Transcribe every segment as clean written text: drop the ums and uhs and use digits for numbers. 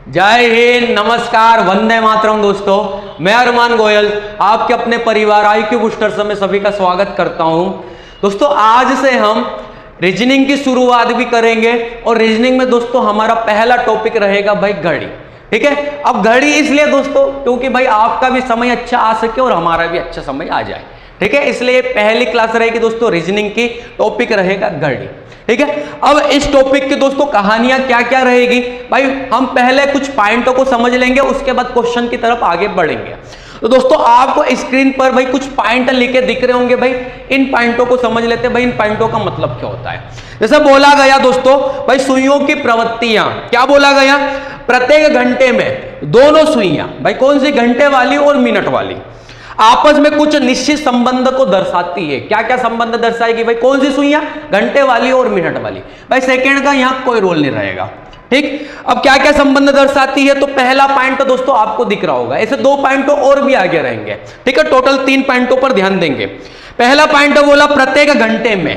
जय हिंद, नमस्कार, वंदे मातरम। दोस्तों, मैं अरमान गोयल आपके अपने परिवार IQ बूस्टर्स में सभी का स्वागत करता हूं। दोस्तों, आज से हम रीजनिंग की शुरुआत भी करेंगे और रीजनिंग में दोस्तों हमारा पहला टॉपिक रहेगा भाई घड़ी। ठीक है। अब घड़ी इसलिए दोस्तों क्योंकि भाई आपका भी समय अच्छा आ सके और हमारा भी अच्छा समय आ जाए। ठीक है, इसलिए पहली क्लास रहेगी दोस्तों रीजनिंग की, टॉपिक रहेगा घड़ी। ठीक है। अब इस टॉपिक की दोस्तों कहानियां क्या क्या रहेगी भाई, हम पहले कुछ पॉइंटों को समझ लेंगे, उसके बाद क्वेश्चन की तरफ आगे बढ़ेंगे। तो दोस्तों आपको स्क्रीन पर भाई कुछ पॉइंट लिखे दिख रहे होंगे, भाई इन पॉइंटों को समझ लेते हैं भाई इन पॉइंटों का मतलब क्या होता है। जैसे बोला गया दोस्तों भाई सुइयों की प्रवृत्तियां, क्या बोला गया, प्रत्येक घंटे में दोनों सुइयां, भाई कौन सी, घंटे वाली और मिनट वाली, आपस में कुछ निश्चित संबंध को दर्शाती है। क्या क्या संबंध दर्शाएगी भाई, कौन सी सुइयां, घंटे वाली और मिनट वाली। भाई सेकंड का यहां कोई रोल नहीं रहेगा। ठीक। अब क्या क्या संबंध दर्शाती है, तो पहला पॉइंट तो दोस्तों आपको दिख रहा होगा, ऐसे 2 पॉइंट तो और भी आगे रहेंगे। ठीक है, टोटल 3 पॉइंटों पर ध्यान देंगे। पहला पॉइंट बोला प्रत्येक घंटे में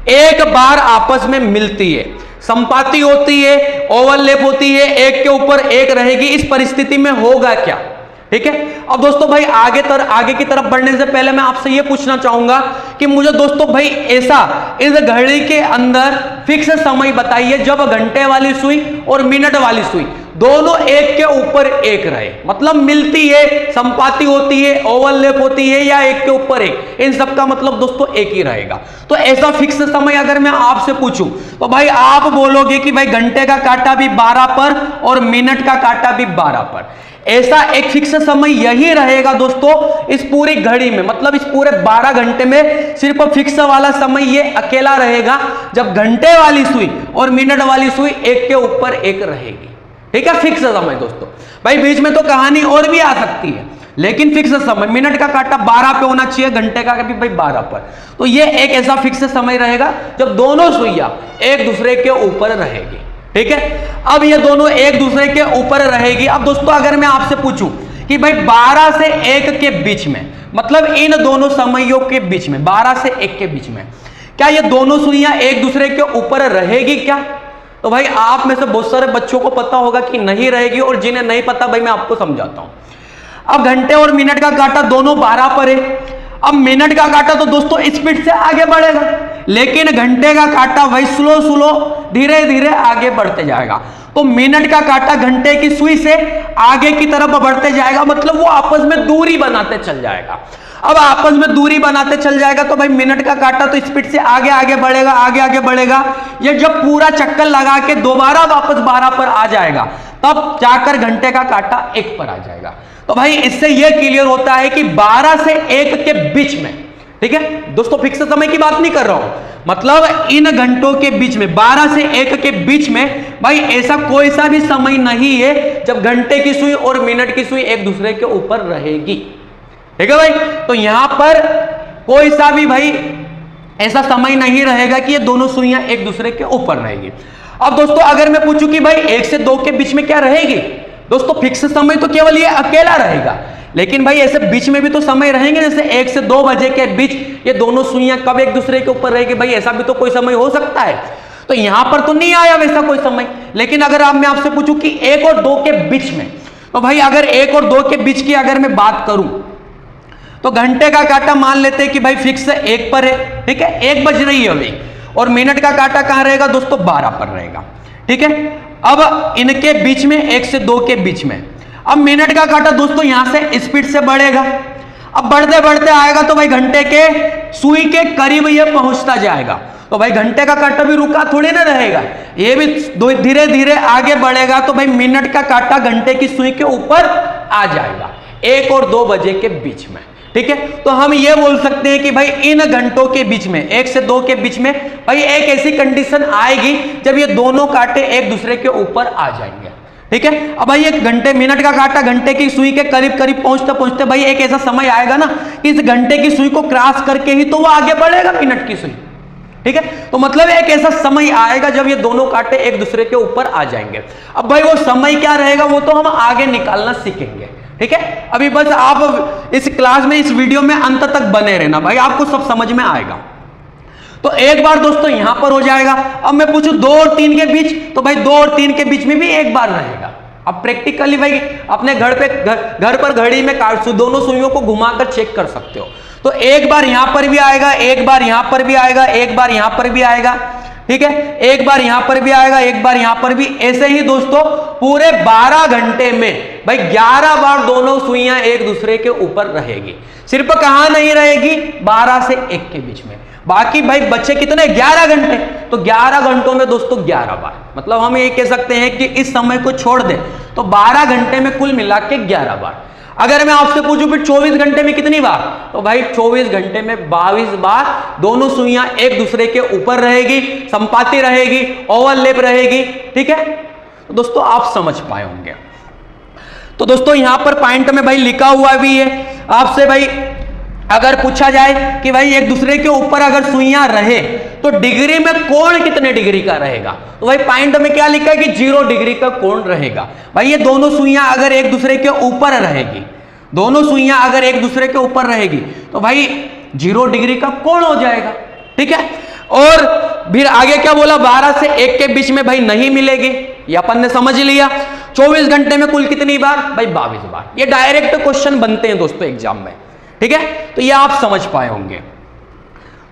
एक बार आपस में मिलती है, संपाती होती है, ओवरलैप होती है, एक के ऊपर एक रहेगी। इस परिस्थिति में होगा क्या। ठीक है। अब दोस्तों भाई आगे की तरफ बढ़ने से पहले मैं आपसे यह पूछना चाहूंगा कि मुझे दोस्तों भाई ऐसा इस घड़ी के अंदर फिक्स समय बताइए जब घंटे वाली सुई और मिनट वाली सुई दोनों एक के ऊपर एक रहे, मतलब मिलती है, संपाती होती है, ओवरलैप होती है या एक के ऊपर एक, इन सब का मतलब दोस्तों एक ही रहेगा। तो ऐसा फिक्स समय अगर मैं आपसे पूछूं तो भाई आप बोलोगे कि भाई घंटे का कांटा भी 12 पर और मिनट का कांटा भी 12 पर। ऐसा एक फिक्स समय यही रहेगा दोस्तों इस पूरी घड़ी में, मतलब इस पूरे 12 घंटे में सिर्फ फिक्स वाला समय ये अकेला रहेगा जब घंटे वाली सुई और मिनट वाली सुई एक के ऊपर एक रहेगी। ठीक है, फिक्स समय दोस्तों। भाई बीच में तो कहानी और भी आ सकती है, लेकिन फिक्स समय, मिनट का कांटा 12 पे होना चाहिए, घंटे का भी भाई 12 पर। तो ये एक ऐसा फिक्स समय रहेगा जब दोनों सुइयां एक दूसरे के ऊपर रहेगी। ठीक है। अब ये दोनों एक दूसरे के ऊपर रहेगी। अब दोस्तों अगर मैं आपसे पूछूं कि भाई 12 से 1 के बीच में, मतलब इन दोनों समयों के बीच में, 12 से 1 के बीच में क्या ये दोनों सुइयां एक दूसरे के ऊपर रहेगी क्या, तो भाई आप में से बहुत सारे बच्चों को पता होगा कि नहीं रहेगी, और जिन्हें नहीं पता भाई मैं आपको समझाता हूं। अब घंटे और मिनट का कांटा दोनों 12 पर है। अब मिनट का कांटा तो दोस्तों स्पीड से आगे बढ़ेगा, लेकिन घंटे का कांटा भाई स्लो धीरे धीरे आगे बढ़ते जाएगा। तो मिनट का कांटा घंटे की सुई से आगे की तरफ बढ़ते जाएगा, मतलब वो आपस में दूरी बनाते चल जाएगा। अब आपस में दूरी बनाते चल जाएगा तो भाई मिनट का कांटा तो स्पीड से आगे बढ़ेगा, आगे बढ़ेगा। ये जब पूरा चक्कर लगा के दोबारा वापस 12 पर आ जाएगा, तब जाकर घंटे का कांटा 1 पर आ जाएगा। तो भाई इससे यह क्लियर होता है कि 12 से 1 के बीच में, ठीक है दोस्तों, फिक्स समय की बात नहीं कर रहा हूं, मतलब इन घंटों के बीच में 12 से 1 के बीच में भाई ऐसा कोई सा भी समय नहीं है जब घंटे की सुई और मिनट की सुई एक दूसरे के ऊपर रहेगी। ठीक है भाई, तो यहां पर कोई सा भी भाई ऐसा समय नहीं रहेगा कि ये दोनों सुइयां एक दूसरे के ऊपर रहेगी। अब दोस्तों अगर मैं पूछूं कि भाई 1 से 2 के बीच में क्या रहेगी, दोस्तों फिक्स समय तो केवल ये अकेला रहेगा, लेकिन भाई ऐसे बीच में भी तो समय रहेंगे, जैसे 1 से 2 बजे के बीच ये दोनों सुइयां कब एक दूसरे के ऊपर रहेगी, भाई ऐसा भी तो कोई समय हो सकता है। तो यहां पर तो नहीं आया वैसा कोई समय, लेकिन अगर मैं आपसे पूछूं कि 1 और 2 के बीच में, तो भाई अगर 1 और 2 के बीच की अगर मैं बात करूं तो घंटे का कांटा मान लेते हैं कि भाई फिक्स 1 पर है। ठीक है, 1 बज रही है अभी, और मिनट का कांटा कहां रहेगा दोस्तों, 12 पर रहेगा। ठीक है। अब इनके बीच में 1 से 2 के बीच में, अब मिनट का कांटा दोस्तों यहां से स्पीड से बढ़ेगा। अब बढ़ते बढ़ते आएगा तो भाई घंटे के सुई के करीब ये पहुंचता जाएगा, तो भाई घंटे का कांटा भी रुका थोड़ी ना रहेगा, ये भी धीरे धीरे आगे बढ़ेगा। तो भाई मिनट का कांटा घंटे की सुई के ऊपर आ जाएगा 1 और 2 बजे के बीच में। ठीक है, तो हम ये बोल सकते हैं कि भाई इन घंटों के बीच में 1 से 2 के बीच में भाई एक ऐसी कंडीशन आएगी जब ये दोनों कांटे एक दूसरे के ऊपर आ जाएंगे। ठीक है। अब भाई एक घंटे, मिनट का कांटा घंटे की सुई के करीब पहुंचते पहुंचते भाई एक ऐसा समय आएगा ना कि इस घंटे की सुई को क्रॉस करके ही तो वो आगे बढ़ेगा मिनट की सुई। ठीक है, तो मतलब एक ऐसा समय आएगा जब ये दोनों कांटे एक दूसरे के ऊपर आ जाएंगे। अब भाई वो समय क्या रहेगा वो तो हम आगे निकालना सीखेंगे। ठीक है, अभी बस आप इस क्लास में, इस वीडियो में अंत तक बने रहना, भाई आपको सब समझ में आएगा। तो एक बार दोस्तों यहां पर हो जाएगा। अब मैं पूछूं 2 और 3 के बीच, तो भाई 2 और 3 के बीच में भी एक बार रहेगा। अब प्रैक्टिकली भाई अपने घर पर घड़ी में दोनों सुइयों को घुमाकर चेक कर सकते हो। तो एक बार यहां पर भी आएगा, एक बार यहां पर भी आएगा, एक बार यहां पर भी आएगा, ठीक है, एक बार यहां पर भी आएगा, एक बार यहां पर भी। ऐसे ही दोस्तों पूरे 12 घंटे में भाई 11 बार दोनों सुइयां एक दूसरे के ऊपर रहेगी। सिर्फ कहां नहीं रहेगी, 12 से 1 के बीच में। बाकी भाई बच्चे कितने, 11 घंटे, तो 11 घंटों में दोस्तों 11 बार, मतलब हम ये कह सकते हैं कि इस समय को छोड़ दें तो 12 घंटे में कुल मिला के 11 बार। अगर मैं आपसे पूछूं फिर 24 घंटे में कितनी बार, तो भाई 24 घंटे में 22 बार दोनों सुइयां एक दूसरे के ऊपर रहेगी, संपाती रहेगी, ओवरलैप रहेगी, ठीक है। तो दोस्तों आप समझ पाए होंगे। तो दोस्तों यहां पर पॉइंट में भाई लिखा हुआ भी है, आपसे भाई अगर पूछा जाए कि भाई एक दूसरे के ऊपर अगर सुइयां रहे तो डिग्री में कोण कितने डिग्री का रहेगा, तो भाई पॉइंट में क्या लिखा है कि 0 डिग्री का कोण रहेगा। भाई ये दोनों सुइयां अगर एक दूसरे के ऊपर रहेगी, दोनों सुइयां अगर एक दूसरे के ऊपर रहेगी तो भाई 0 डिग्री का कोण हो जाएगा, ठीक है। और फिर आगे क्या बोला, 12 से 1 के बीच में भाई नहीं मिलेगी, ये अपन ने समझ लिया। 24 घंटे में कुल कितनी बार, भाई 22 बार। ये डायरेक्ट क्वेश्चन बनते हैं दोस्तों एग्जाम में, ठीक है। तो ये आप समझ पाए होंगे।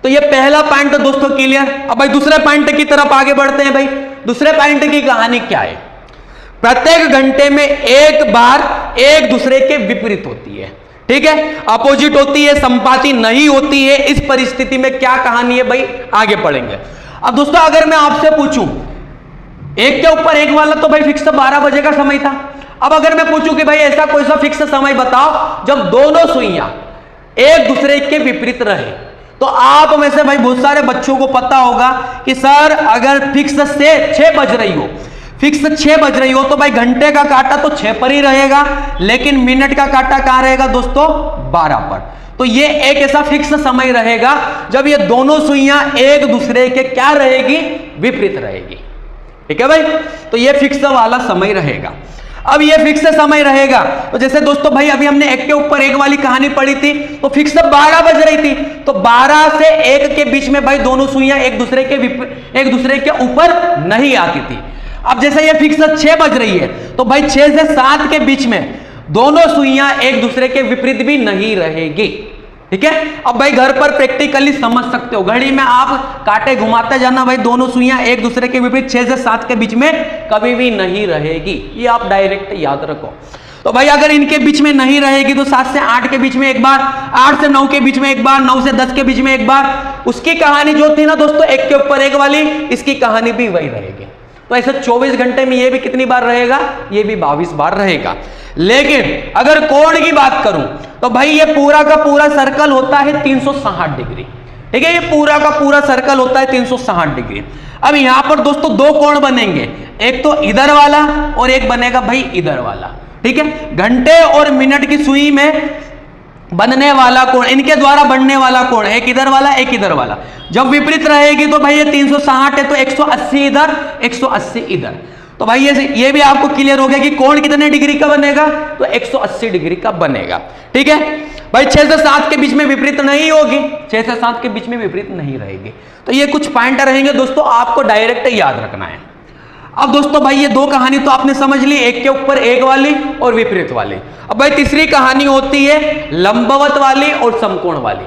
तो ये पहला पॉइंट दोस्तों क्लियर। अब भाई दूसरे पॉइंट की तरफ आगे बढ़ते हैं। भाई दूसरे पॉइंट की कहानी क्या है, प्रत्येक घंटे में एक बार एक दूसरे के विपरीत होती है, ठीक है, अपोजिट होती है, संपाती नहीं होती है। इस परिस्थिति में क्या कहानी है भाई, आगे पढ़ेंगे। अब दोस्तों अगर मैं आपसे पूछूं एक के ऊपर एक वाला, तो भाई फिक्स 12 बजे का समय था। अब अगर मैं पूछूं कि भाई ऐसा कोई सा फिक्स समय बताओ जब दोनों सुइयां एक दूसरे के विपरीत रहे, तो आप में से भाई बहुत सारे बच्चों को पता होगा कि सर अगर फिक्स से 6 बज रही हो, फिक्स 6 बज रही हो तो भाई घंटे का कांटा तो 6 पर ही रहेगा, लेकिन मिनट का कांटा कहां रहेगा दोस्तों, 12 पर। तो ये एक ऐसा फिक्स समय रहेगा जब ये दोनों सुइयां एक दूसरे के क्या रहेगी, विपरीत रहेगी, ठीक है भाई। तो ये फिक्स वाला समय रहेगा। अब ये फिक्स समय रहेगा तो जैसे दोस्तों भाई अभी हमने एक के ऊपर एक वाली कहानी पढ़ी थी, तो फिक्स 12 बज रही थी, तो 12 से 1 के बीच में भाई दोनों सुइयां एक दूसरे के ऊपर नहीं आती थी। अब जैसे ये फिक्स 6 बज रही है तो भाई 6 से 7 के बीच में दोनों सुइयां एक दूसरे के विपरीत भी नहीं रहेगी, ठीक है। अब भाई घर पर प्रैक्टिकली समझ सकते हो, घड़ी में आप कांटे घुमाते जाना, भाई दोनों सुइयां एक दूसरे के विपरीत 6 से 7 के बीच में कभी भी नहीं रहेगी, ये आप डायरेक्ट याद रखो। तो भाई अगर इनके बीच में नहीं रहेगी तो 7 से 8 के बीच में एक बार, 8 से 9 के बीच में एक बार, 9 से 10 के बीच में एक बार। उसकी कहानी जो थी ना दोस्तों एक के ऊपर एक वाली, इसकी कहानी भी वही रहेगी। तो ऐसे 24 घंटे में ये भी कितनी बार रहेगा, ये भी 22 बार रहेगा। लेकिन अगर कोण की बात करूं तो भाई ये पूरा का पूरा सर्कल होता है 360 डिग्री, ठीक है, ये पूरा का पूरा सर्कल होता है 360 डिग्री। अब यहां पर दोस्तों 2 कोण बनेंगे, एक तो इधर वाला और एक बनेगा भाई इधर वाला, ठीक है। घंटे और मिनट की सुई में बनने वाला कोण, इनके द्वारा बनने वाला कोण, एक इधर वाला एक इधर वाला, जब विपरीत रहेगी तो भाई ये 360 है तो 180 इधर 180 इधर। तो भाई ये भी आपको क्लियर हो गया कि कोण कितने डिग्री का बनेगा, तो 180 डिग्री का बनेगा, ठीक है भाई। 6 से 7 के बीच में विपरीत नहीं होगी, 6 से 7 के बीच में विपरीत नहीं रहेगी। तो ये कुछ पॉइंट रहेंगे दोस्तों, आपको डायरेक्ट याद रखना है। अब दोस्तों भाई ये 2 कहानी तो आपने समझ ली, एक के ऊपर एक वाली और विपरीत वाली। अब भाई तीसरी कहानी होती है लंबवत वाली और समकोण वाली।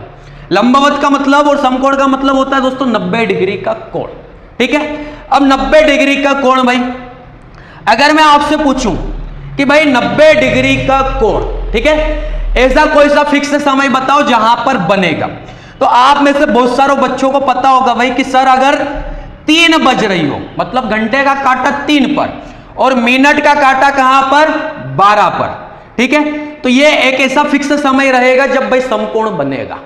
लंबवत का मतलब और समकोण का मतलब होता है दोस्तों 90 डिग्री का कोण, ठीक है। अब 90 डिग्री का कोण भाई अगर मैं आपसे पूछूं कि भाई 90 डिग्री का कोण, ठीक है, ऐसा कोई सा फिक्स समय बताओ जहां पर बनेगा। तो आप में से बहुत सारे बच्चों को पता होगा भाई कि सर अगर 3 बज रही हो, मतलब घंटे का कांटा 3 पर और मिनट का कांटा कहां पर, 12 पर, ठीक है। तो ये एक ऐसा फिक्स समय रहेगा जब भाई समकोण बनेगा,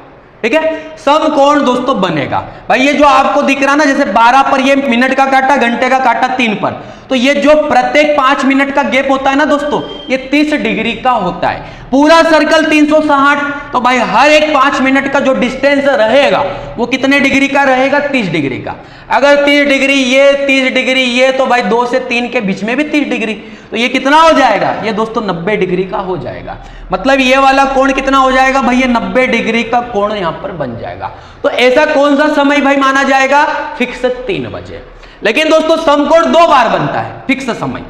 ठीक है, समकोण दोस्तों बनेगा। भाई ये जो आपको दिख रहा ना, जैसे 12 पर ये मिनट का कांटा, घंटे का कांटा 3 पर, तो ये जो प्रत्येक 5 मिनट का गैप होता है ना दोस्तों, ये 30 डिग्री का होता है। पूरा सर्कल 360, तो भाई हर एक 5 मिनट का जो डिस्टेंस रहेगा वो कितने डिग्री का रहेगा, 30 डिग्री का। अगर 30 डिग्री ये, 30 डिग्री ये, तो भाई 2 से 3 के बीच में भी 30 डिग्री, तो ये कितना हो जाएगा, ये दोस्तों 90 डिग्री का हो जाएगा। मतलब ये वाला कोण कितना हो जाएगा भाई, ये 90 डिग्री का कोण यहां पर बन जाएगा। तो ऐसा कौन सा समय भाई माना जाएगा, फिक्स 3 बजे। लेकिन दोस्तों समकोण 2 बार बनता है फिक्स समय,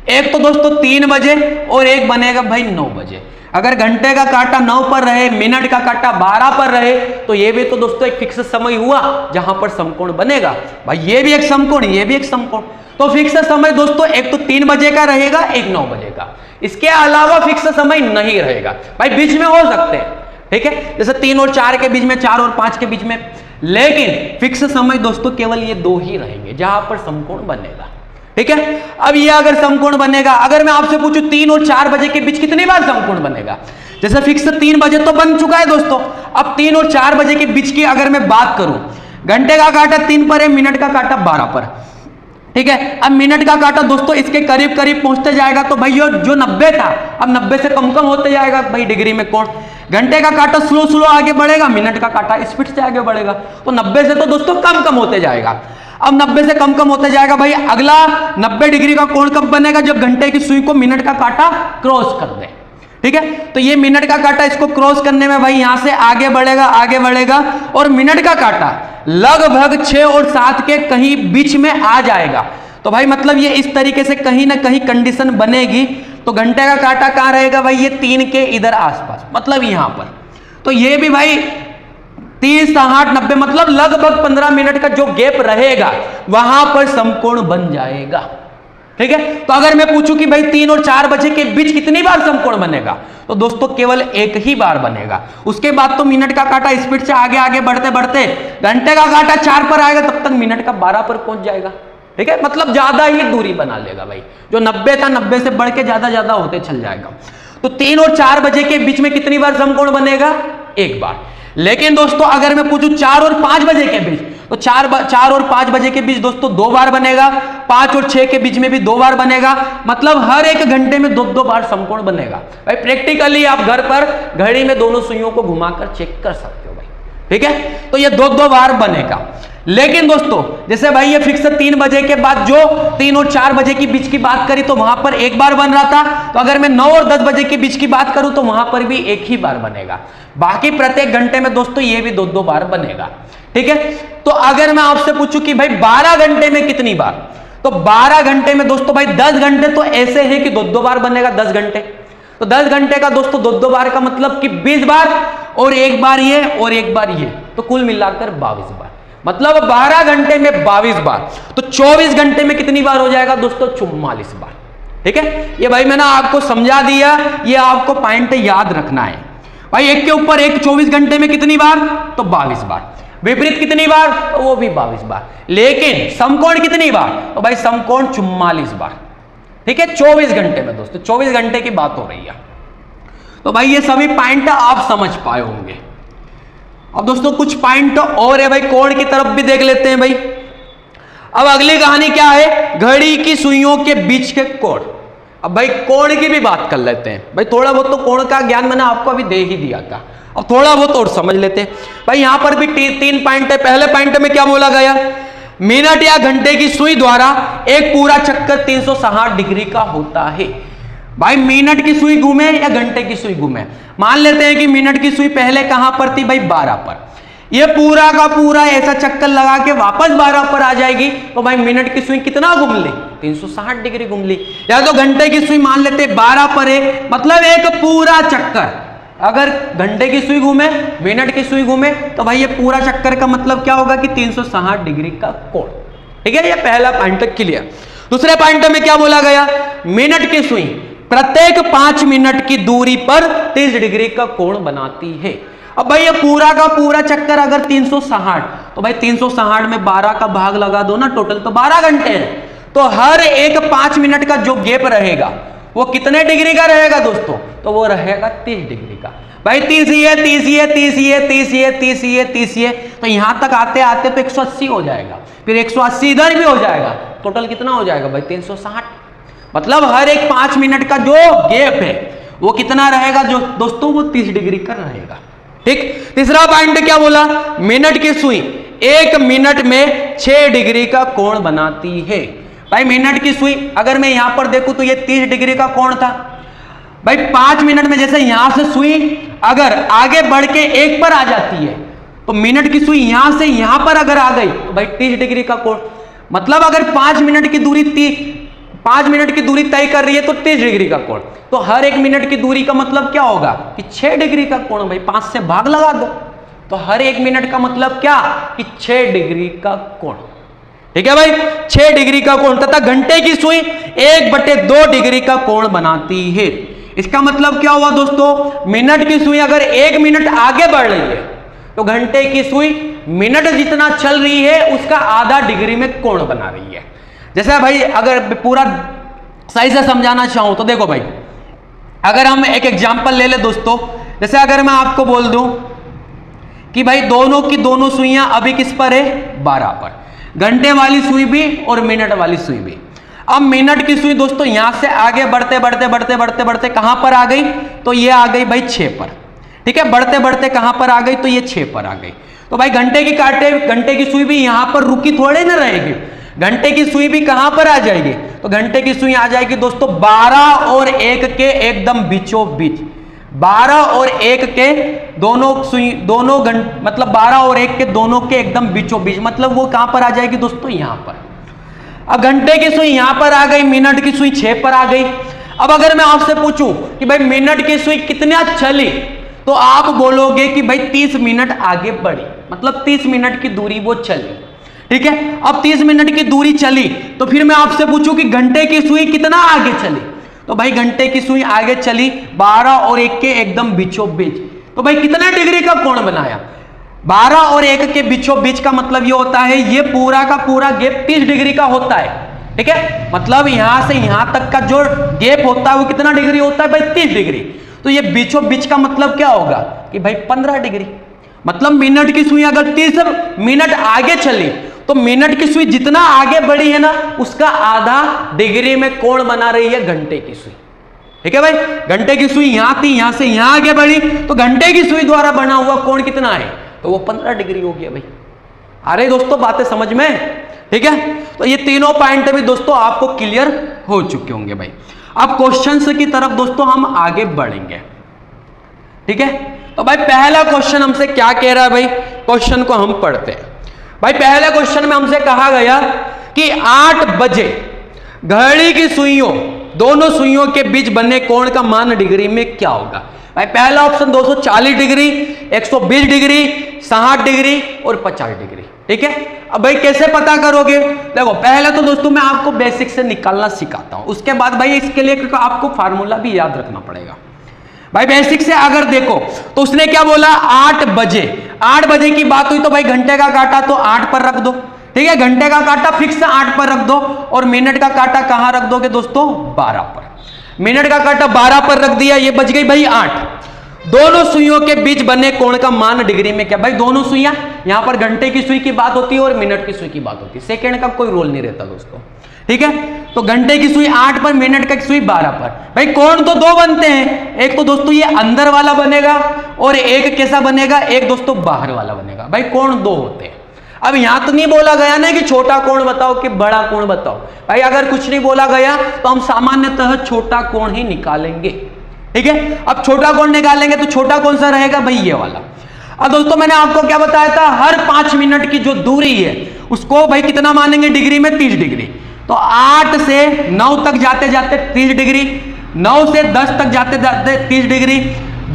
एक तो दोस्तों 3 बजे और एक बनेगा भाई 9 बजे। अगर घंटे का काटा 9 पर रहे, मिनट का काटा 12 पर रहे, तो ये भी तो दोस्तों एक फिक्स समय हुआ जहां पर समकोण बनेगा। भाई ये भी एक समकोण, ये भी एक समकोण। तो फिक्स समय दोस्तों एक तो 3 बजे का रहेगा, एक 9 बजे का। इसके अलावा फिक्स समय नहीं रहेगा। भाई बीच में हो सकते हैं, ठीक है, जैसे 3 और 4 के बीच में, 4 और 5 के बीच में, लेकिन फिक्स समय दोस्तों केवल ये 2 ही रहेंगे जहां पर समकोण बनेगा। ठीक है, अब ये अगर समकोण बनेगा, अगर मैं आपसे पूछूं 3 और 4 बजे के बीच कितनी बार समकोण बनेगा, जैसे फिक्स 3 बजे तो बन चुका है दोस्तों, अब 3 और 4 बजे के बीच की अगर मैं बात करूं, घंटे का काटा 3 पर है, मिनट का काटा 12 पर, ठीक है। अब मिनट का काटा दोस्तों इसके करीब करीब पहुंचते जाएगा, तो भाई जो 90 था अब 90 से कम कम होते जाएगा भाई डिग्री में कोण। घंटे का काटा स्लो स्लो आगे बढ़ेगा, मिनट का काटा स्पीड से आगे बढ़ेगा, तो 90 से तो दोस्तों कम कम होते जाएगा। अब 90 से कम कम होते जाएगा भाई, अगला 90 डिग्री का कोण कब बनेगा, जब घंटे की सुई को मिनट का काटा क्रॉस कर दे। ठीक है, तो ये मिनट का काटा इसको क्रॉस करने में भाई यहां से आगे बढ़ेगा, आगे बढ़ेगा, और मिनट का काटा लगभग 6 और 7 के कहीं बीच में आ जाएगा। तो भाई मतलब ये इस तरीके से कहीं ना कहीं कंडीशन बनेगी। तो घंटे का काटा कहां रहेगा भाई, ये 3 के इधर आसपास, मतलब यहां पर। तो ये भी भाई 30, 60, 90 मतलब लगभग 15 मिनट का जो गैप रहेगा वहां पर समकोण बन जाएगा। ठीक है, तो अगर मैं पूछूं कि भाई 3 और 4 बजे के बीच कितनी बार समकोण बनेगा, तो दोस्तों केवल एक ही बार बनेगा। उसके बाद तो मिनट का काटा स्पीड से आगे आगे बढ़ते बढ़ते घंटे का काटा 4 पर आएगा, तब तक मिनट का 12 पर पहुंच जाएगा। ठीक है, मतलब ज्यादा ही दूरी बना लेगा भाई, जो 90 था 90 से बढ़ के ज्यादा होते चल जाएगा। तो 3 और 4 बजे के बीच में कितनी बार समकोण बनेगा, एक बार। लेकिन दोस्तों अगर मैं पूछूं 4 और 5 बजे के बीच, तो 4 और 5 बजे के बीच दोस्तों 2 बार बनेगा, 5 और 6 के बीच में भी 2 बार बनेगा, मतलब हर एक घंटे में 2 बार समकोण बनेगा। भाई प्रैक्टिकली आप घर पर घड़ी में दोनों सुइयों को घुमाकर चेक कर सकते हो भाई। ठीक है, तो ये 2 बार बनेगा। लेकिन दोस्तों जैसे भाई ये फिक्स 3 बजे के बाद जो 3 और 4 बजे के बीच की बात करी तो वहां पर एक बार बन रहा था, तो अगर मैं 9 और 10 बजे के बीच की बात करूं तो वहां पर भी एक ही बार बनेगा। बाकी प्रत्येक घंटे में दोस्तों ये भी 2 बार बनेगा। ठीक है, तो अगर मैं आपसे पूछूं कि भाई 12 घंटे में कितनी बार, तो 12 घंटे में दोस्तों भाई 10 घंटे तो ऐसे है कि 2 बार बनेगा 10 घंटे। तो 10 घंटे का दोस्तों 2 बार का मतलब कि 20 बार, और एक बार ये और एक बार ये, तो कुल मिलाकर 22 बार, मतलब 12 घंटे में 22 बार। तो 24 घंटे में कितनी बार हो जाएगा दोस्तों, 44 बार। ठीक है, ये भाई मैंने आपको समझा दिया, ये आपको पॉइंट याद रखना है भाई। एक के ऊपर एक 24 घंटे में कितनी बार, तो 22 बार। विपरीत कितनी बार, तो वो भी 22 बार। लेकिन समकोण कितनी बार, तो भाई समकोण 44 बार। ठीक है, 24 घंटे में दोस्तों, 24 घंटे की बात हो रही है। तो भाई ये सभी पॉइंट आप समझ पाए होंगे। अब दोस्तों कुछ पॉइंट और है भाई, कोण की तरफ भी देख लेते हैं भाई। अब अगली कहानी क्या है, घड़ी की सुइयों के बीच के कोण। अब भाई कोण की भी बात कर लेते हैं भाई, थोड़ा बहुत तो कोण का ज्ञान मैंने आपको अभी दे ही दिया था, अब थोड़ा बहुत और समझ लेते हैं भाई। यहां पर भी 3 पॉइंट है। पहले पॉइंट में क्या बोला गया, मिनट या घंटे की सुई द्वारा एक पूरा चक्कर 360 डिग्री का होता है। भाई मिनट की सुई घूमे या घंटे की सुई घूमे, मान लेते हैं कि मिनट की सुई पहले कहां पर थी भाई, 12 पर, ये पूरा का पूरा ऐसा चक्कर लगा के वापस 12 पर आ जाएगी, तो भाई मिनट की सुई कितना घूम ली, 360 डिग्री घूम ली। या तो घंटे की सुई मान लेते 12 पर है, मतलब एक पूरा चक्कर। अगर घंटे की सुई घूमे, मिनट की सुई घूमे, तो भाई ये पूरा चक्कर का मतलब क्या होगा कि 360 डिग्री का कोण। ठीक है, ये पहला पॉइंट तक क्लियर। दूसरे पॉइंट में क्या बोला गया, मिनट की सुई प्रत्येक 5 मिनट की दूरी पर 30 डिग्री का कोण बनाती है। अब भाई ये पूरा का पूरा चक्कर अगर 360, तो भाई 360 में 12 का भाग लगा दो ना, टोटल तो 12 घंटे है। तो हर एक 5 मिनट का जो गैप रहेगा वो कितने डिग्री का रहेगा दोस्तों, तो वो रहेगा 30 डिग्री का। भाई 30 ये 30 ये 30 ये 30 ये 30 ये 30 ये, तो यहां तक आते आते तो 180 हो जाएगा, फिर 180 इधर भी हो जाएगा, टोटल कितना हो जाएगा भाई 360। मतलब हर एक 5 मिनट का जो गैप है वो कितना रहेगा जो दोस्तों, वो 30 डिग्री का रहेगा। ठीक, तीसरा पॉइंट क्या बोला, मिनट की सुई 1 मिनट में 6 डिग्री का कोण बनाती है। भाई मिनट की सुई अगर मैं यहां पर देखूं तो ये 30 डिग्री का कोण था। भाई 5 मिनट में जैसे यहां से सुई अगर आगे बढ़ के 1 पर आ जाती है, तो मिनट की सुई यहां से यहां पर अगर आ गई तो भाई 30 डिग्री का कोण। मतलब अगर 5 मिनट की दूरी 5 मिनट की दूरी तय कर रही है तो 30 डिग्री का कोण, तो हर 1 मिनट की दूरी का मतलब क्या होगा कि 6 डिग्री का कोण। भाई 5 से भाग लगा दो, तो हर 1 मिनट का मतलब क्या कि 6 डिग्री का कोण। ठीक है भाई, 6 डिग्री का कोण तथा घंटे की सुई 1/2 डिग्री का कोण बनाती है। इसका मतलब क्या हुआ दोस्तों, मिनट की सुई अगर 1 मिनट आगे बढ़ रही है तो घंटे की सुई मिनट जितना चल रही है उसका आधा डिग्री में कोण बना रही है। जैसे भाई अगर पूरा सही से समझाना चाहूं तो देखो भाई, अगर हम एक एग्जांपल ले ले दोस्तों, जैसे अगर मैं आपको बोल दूं कि भाई दोनों की दोनों सुइयां अभी किस पर है, 12 पर, घंटे वाली सुई भी और मिनट वाली सुई भी। अब मिनट की सुई दोस्तों यहां से आगे बढ़ते बढ़ते बढ़ते बढ़ते बढ़ते कहां पर आ गई, तो ये आ गई भाई 6 पर। ठीक है, बढ़ते बढ़ते कहां पर आ गई, तो ये 6 पर आ गई। तो भाई घंटे की सुई भी यहां पर रुकी थोड़े ना रहेगी, घंटे की सुई भी कहां पर आ जाएगी, तो घंटे की सुई आ जाएगी दोस्तों 12 और 1 के एकदम बीचों बीच। 12 और 1 के दोनों सुई, दोनों मतलब 12 और 1 के दोनों के एकदम बीचों बीच, मतलब वो कहां पर आ जाएगी दोस्तों, यहां पर। अब घंटे की सुई यहां पर आ गई, मिनट की सुई 6 पर आ गई। अब अगर मैं आपसे पूछूं कि भाई मिनट की सुई कितना चली, तो आप बोलोगे कि भाई 30 मिनट आगे बढ़ी, मतलब 30 मिनट की दूरी वो चली। ठीक है, अब 30 मिनट की दूरी चली तो फिर मैं आपसे पूछूं कि घंटे की सुई कितना आगे चली, तो भाई घंटे की सुई आगे चली 12 और 1 के एकदम बीचों बीच। तो भाई कितना डिग्री का कोण बनाया, 12 और 1 के बीचों बीच का मतलब ये होता है ये पूरा का पूरा गैप 30 डिग्री का होता है। ठीक है, मतलब यहां से यहां तक का जो गैप होता है वो कितना डिग्री होता है भाई, 30 डिग्री। तो ये बीचों बीच का मतलब क्या होगा कि भाई 15 डिग्री। मतलब मिनट की सुई अगर 30 मिनट आगे चली तो मिनट की सुई जितना आगे बढ़ी है ना उसका आधा डिग्री में कोण बना रही है घंटे की सुई। ठीक है भाई, घंटे की सुई यहां थी, यहां से यहां आगे बढ़ी तो घंटे की सुई द्वारा बना हुआ कोण कितना है, तो वो 15 डिग्री हो गया भाई। आ रही दोस्तों बातें समझ में? ठीक है, तो ये तीनों पॉइंट भी दोस्तों आपको क्लियर हो चुके होंगे भाई। अब क्वेश्चंस की तरफ दोस्तों हम आगे बढ़ेंगे। ठीक है, तो भाई पहला क्वेश्चन हमसे क्या कह रहा है भाई, क्वेश्चन को हम पढ़ते हैं। भाई पहले क्वेश्चन में हमसे कहा गया कि 8 बजे घड़ी की सुइयों, दोनों सुइयों के बीच बने कोण का मान डिग्री में क्या होगा। भाई पहला ऑप्शन 240 डिग्री, 120 डिग्री, 60 डिग्री और 50 डिग्री। ठीक है, अब भाई कैसे पता करोगे, देखो पहले तो दोस्तों मैं आपको बेसिक से निकालना सिखाता हूं, उसके बाद भाई इसके लिए आपको फार्मूला भी याद रखना पड़ेगा। भाई बेसिक से अगर देखो तो उसने क्या बोला, 8 बजे, 8 बजे की बात हुई तो भाई घंटे का काटा तो 8 पर रख दो। ठीक है, घंटे का काटा फिक्स 8 पर रख दो और मिनट का काटा कहां रख दोगे दोस्तों, 12 पर। मिनट का काटा 12 पर रख दिया, ये बच गई भाई 8। दोनों सुइयों के बीच बने कोण का मान डिग्री में क्या, भाई दोनों सुइयां, यहां पर घंटे की सुई की बात होती है और मिनट की सुई की बात होती है, सेकंड का कोई रोल नहीं रहता दोस्तों। ठीक है, तो घंटे की सुई 8 पर, मिनट की सुई 12 पर। भाई कोण तो 2 बनते हैं, एक तो दोस्तों ये अंदर वाला बनेगा और एक कैसा बनेगा, एक दोस्तों बाहर वाला बनेगा। भाई कोण 2 होते हैं। अब यहां तो नहीं बोला गया ना कि छोटा कोण बताओ कि बड़ा कोण बताओ, भाई अगर कुछ नहीं बोला गया तो हम सामान्यतः छोटा कोण ही निकालेंगे। ठीक है, अब छोटा कोण निकालेंगे तो छोटा कौन सा रहेगा भाई, ये वाला। अब दोस्तों मैंने आपको क्या बताया था, हर 5 मिनट की जो दूरी है उसको भाई कितना मानेंगे डिग्री में, 30 डिग्री। तो 8 से 9 तक जाते जाते 30 डिग्री, 9 से 10 तक जाते जाते 30 डिग्री,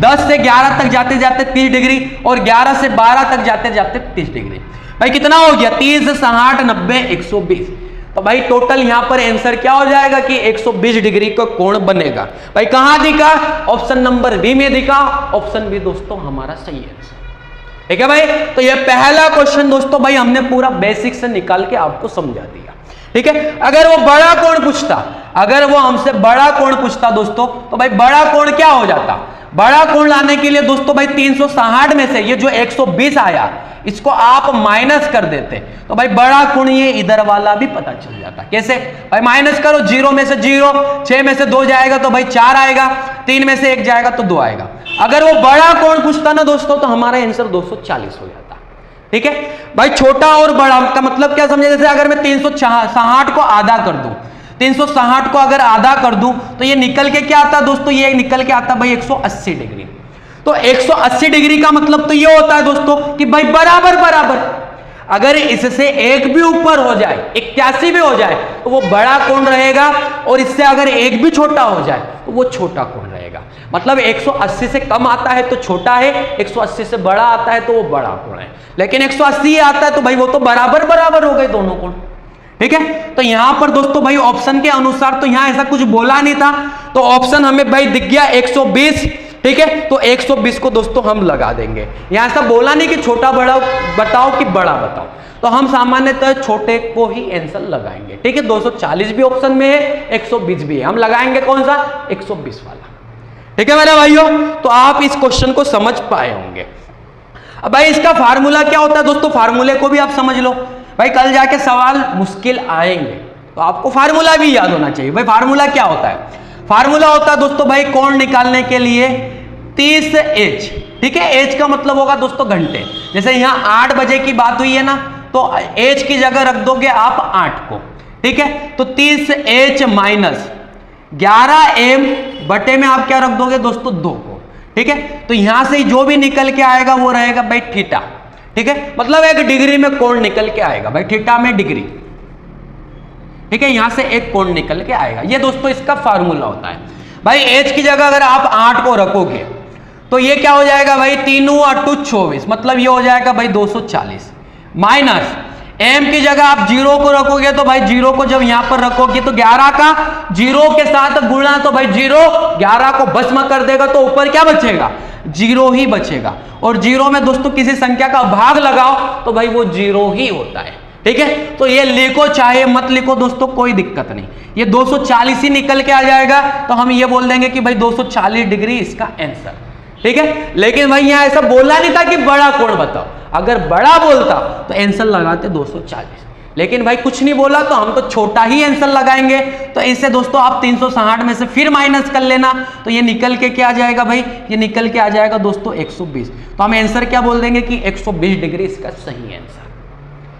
10 से 11 तक जाते जाते 30 डिग्री और 11 से 12 तक जाते जाते 30 डिग्री। भाई कितना हो गया, 30, 60, 90, 120। तो भाई टोटल यहां पर आंसर क्या हो जाएगा कि 120 डिग्री का कोण बनेगा। भाई कहां दिखा, ऑप्शन नंबर बी में दिखा, ऑप्शन बी दोस्तों हमारा सही आंसर। ठीक है भाई, तो ये पहला क्वेश्चन दोस्तों भाई हमने पूरा बेसिक से निकाल के आपको समझा दिया। ठीक है, अगर वो बड़ा कोण पूछता, अगर वो हमसे बड़ा कोण पूछता दोस्तों, तो भाई बड़ा कोण क्या हो जाता, बड़ा कोण लाने के लिए दोस्तों भाई 360 में से ये जो 120 आया इसको आप माइनस कर देते, तो भाई बड़ा कोण ये इधर वाला भी पता चल जाता। कैसे भाई, माइनस करो, 0 में से 0, 6 में से 2 जाएगा तो भाई 4 आएगा, 3 में से 1 जाएगा तो 2 आएगा। अगर वो बड़ा कोण पूछता ना दोस्तों तो हमारा आंसर 240 हो जाता। ठीक है भाई, छोटा और बड़ा का मतलब क्या समझे, जैसे अगर मैं 360 को आधा कर दूं, 360 को अगर आधा कर दूं तो ये निकल के क्या आता दोस्तों, ये निकल के आता भाई 180 डिग्री। तो 180 डिग्री का मतलब तो ये होता है दोस्तों कि भाई बराबर बराबर। अगर इससे एक भी ऊपर हो जाए, 81 भी हो जाए, तो वो बड़ा कोण रहेगा, और इससे अगर एक भी छोटा हो जाए तो वो छोटा कोण रहेगा। मतलब 180 से कम आता है तो छोटा है, 180 से बड़ा आता है तो वो बड़ा कोण है। लेकिन 180 आता है तो भाई वो तो बराबर बराबर हो गए दोनों कोण, ठीक है। तो यहां पर दोस्तों भाई ऑप्शन के अनुसार तो यहां ऐसा कुछ बोला नहीं था, तो ऑप्शन हमें भाई दिख गया 120, ठीक है। तो 120 को दोस्तों हम लगा देंगे। यहां ऐसा बोला नहीं कि छोटा बड़ा बताओ कि बड़ा बताओ, तो हम सामान्यतः छोटे को ही आंसर लगाएंगे, ठीक है। 240 भी ऑप्शन में है, 120 भी है, हम लगाएंगे कौन सा, 120 वाला, ठीक है मेरे भाइयों। तो आप इस क्वेश्चन को समझ पाए होंगे। अब भाई इसका फार्मूला क्या होता है दोस्तों, फार्मूले को भी आप समझ लो भाई, कल जाके सवाल मुश्किल आएंगे तो आपको फार्मूला भी याद होना चाहिए। भाई फार्मूला क्या होता है, फार्मूला होता है दोस्तों भाई कोण निकालने के लिए 30H, ठीक है। H का मतलब होगा दोस्तों घंटे। जैसे यहाँ 8 बजे की बात हुई है ना, तो H की जगह रख दोगे आप 8 को, ठीक है। तो 30H माइनस 11M बटे में आप क्या रख दोगे दोस्तों 2 को, ठीक है। तो यहां से जो भी निकल के आएगा वो रहेगा भाई थीटा, ठीक है। मतलब एक डिग्री में कोण निकल के आएगा भाई, थीटा में डिग्री, ठीक है। यहां से एक कोण निकल के आएगा, ये दोस्तों इसका फार्मूला होता है। भाई H की जगह अगर आप 8 को रखोगे तो ये क्या हो जाएगा भाई, 3 × 8 = 24, मतलब ये हो जाएगा भाई 240, माइनस M की जगह आप 0 को रखोगे तो भाई 0 को जब यहां पर रखोगे तो 11 का 0 के साथ गुणा, तो भाई 0 11 को भस्म कर देगा, तो ऊपर क्या बचेगा, 0 ही बचेगा। और 0 में दोस्तों किसी संख्या का भाग लगाओ तो भाई वो 0 ही होता है, ठीक है। तो ये लिखो चाहे मत लिखो दोस्तों, कोई दिक्कत नहीं, ये 240 ही निकल के आ जाएगा, तो हम ये बोल देंगे कि भाई 240 डिग्री इसका आंसर, ठीक है। लेकिन भाई यहां ऐसा बोला नहीं था कि बड़ा कोण बताओ, अगर बड़ा बोलता तो आंसर लगाते 240, लेकिन भाई कुछ नहीं बोला तो हम तो छोटा ही आंसर लगाएंगे। तो इससे दोस्तों आप 360 में से फिर माइनस कर लेना, तो ये निकल के क्या आ जाएगा भाई, ये निकल के आ जाएगा दोस्तों 120। तो हम आंसर क्या बोल देंगे कि 120 डिग्री इसका सही आंसर,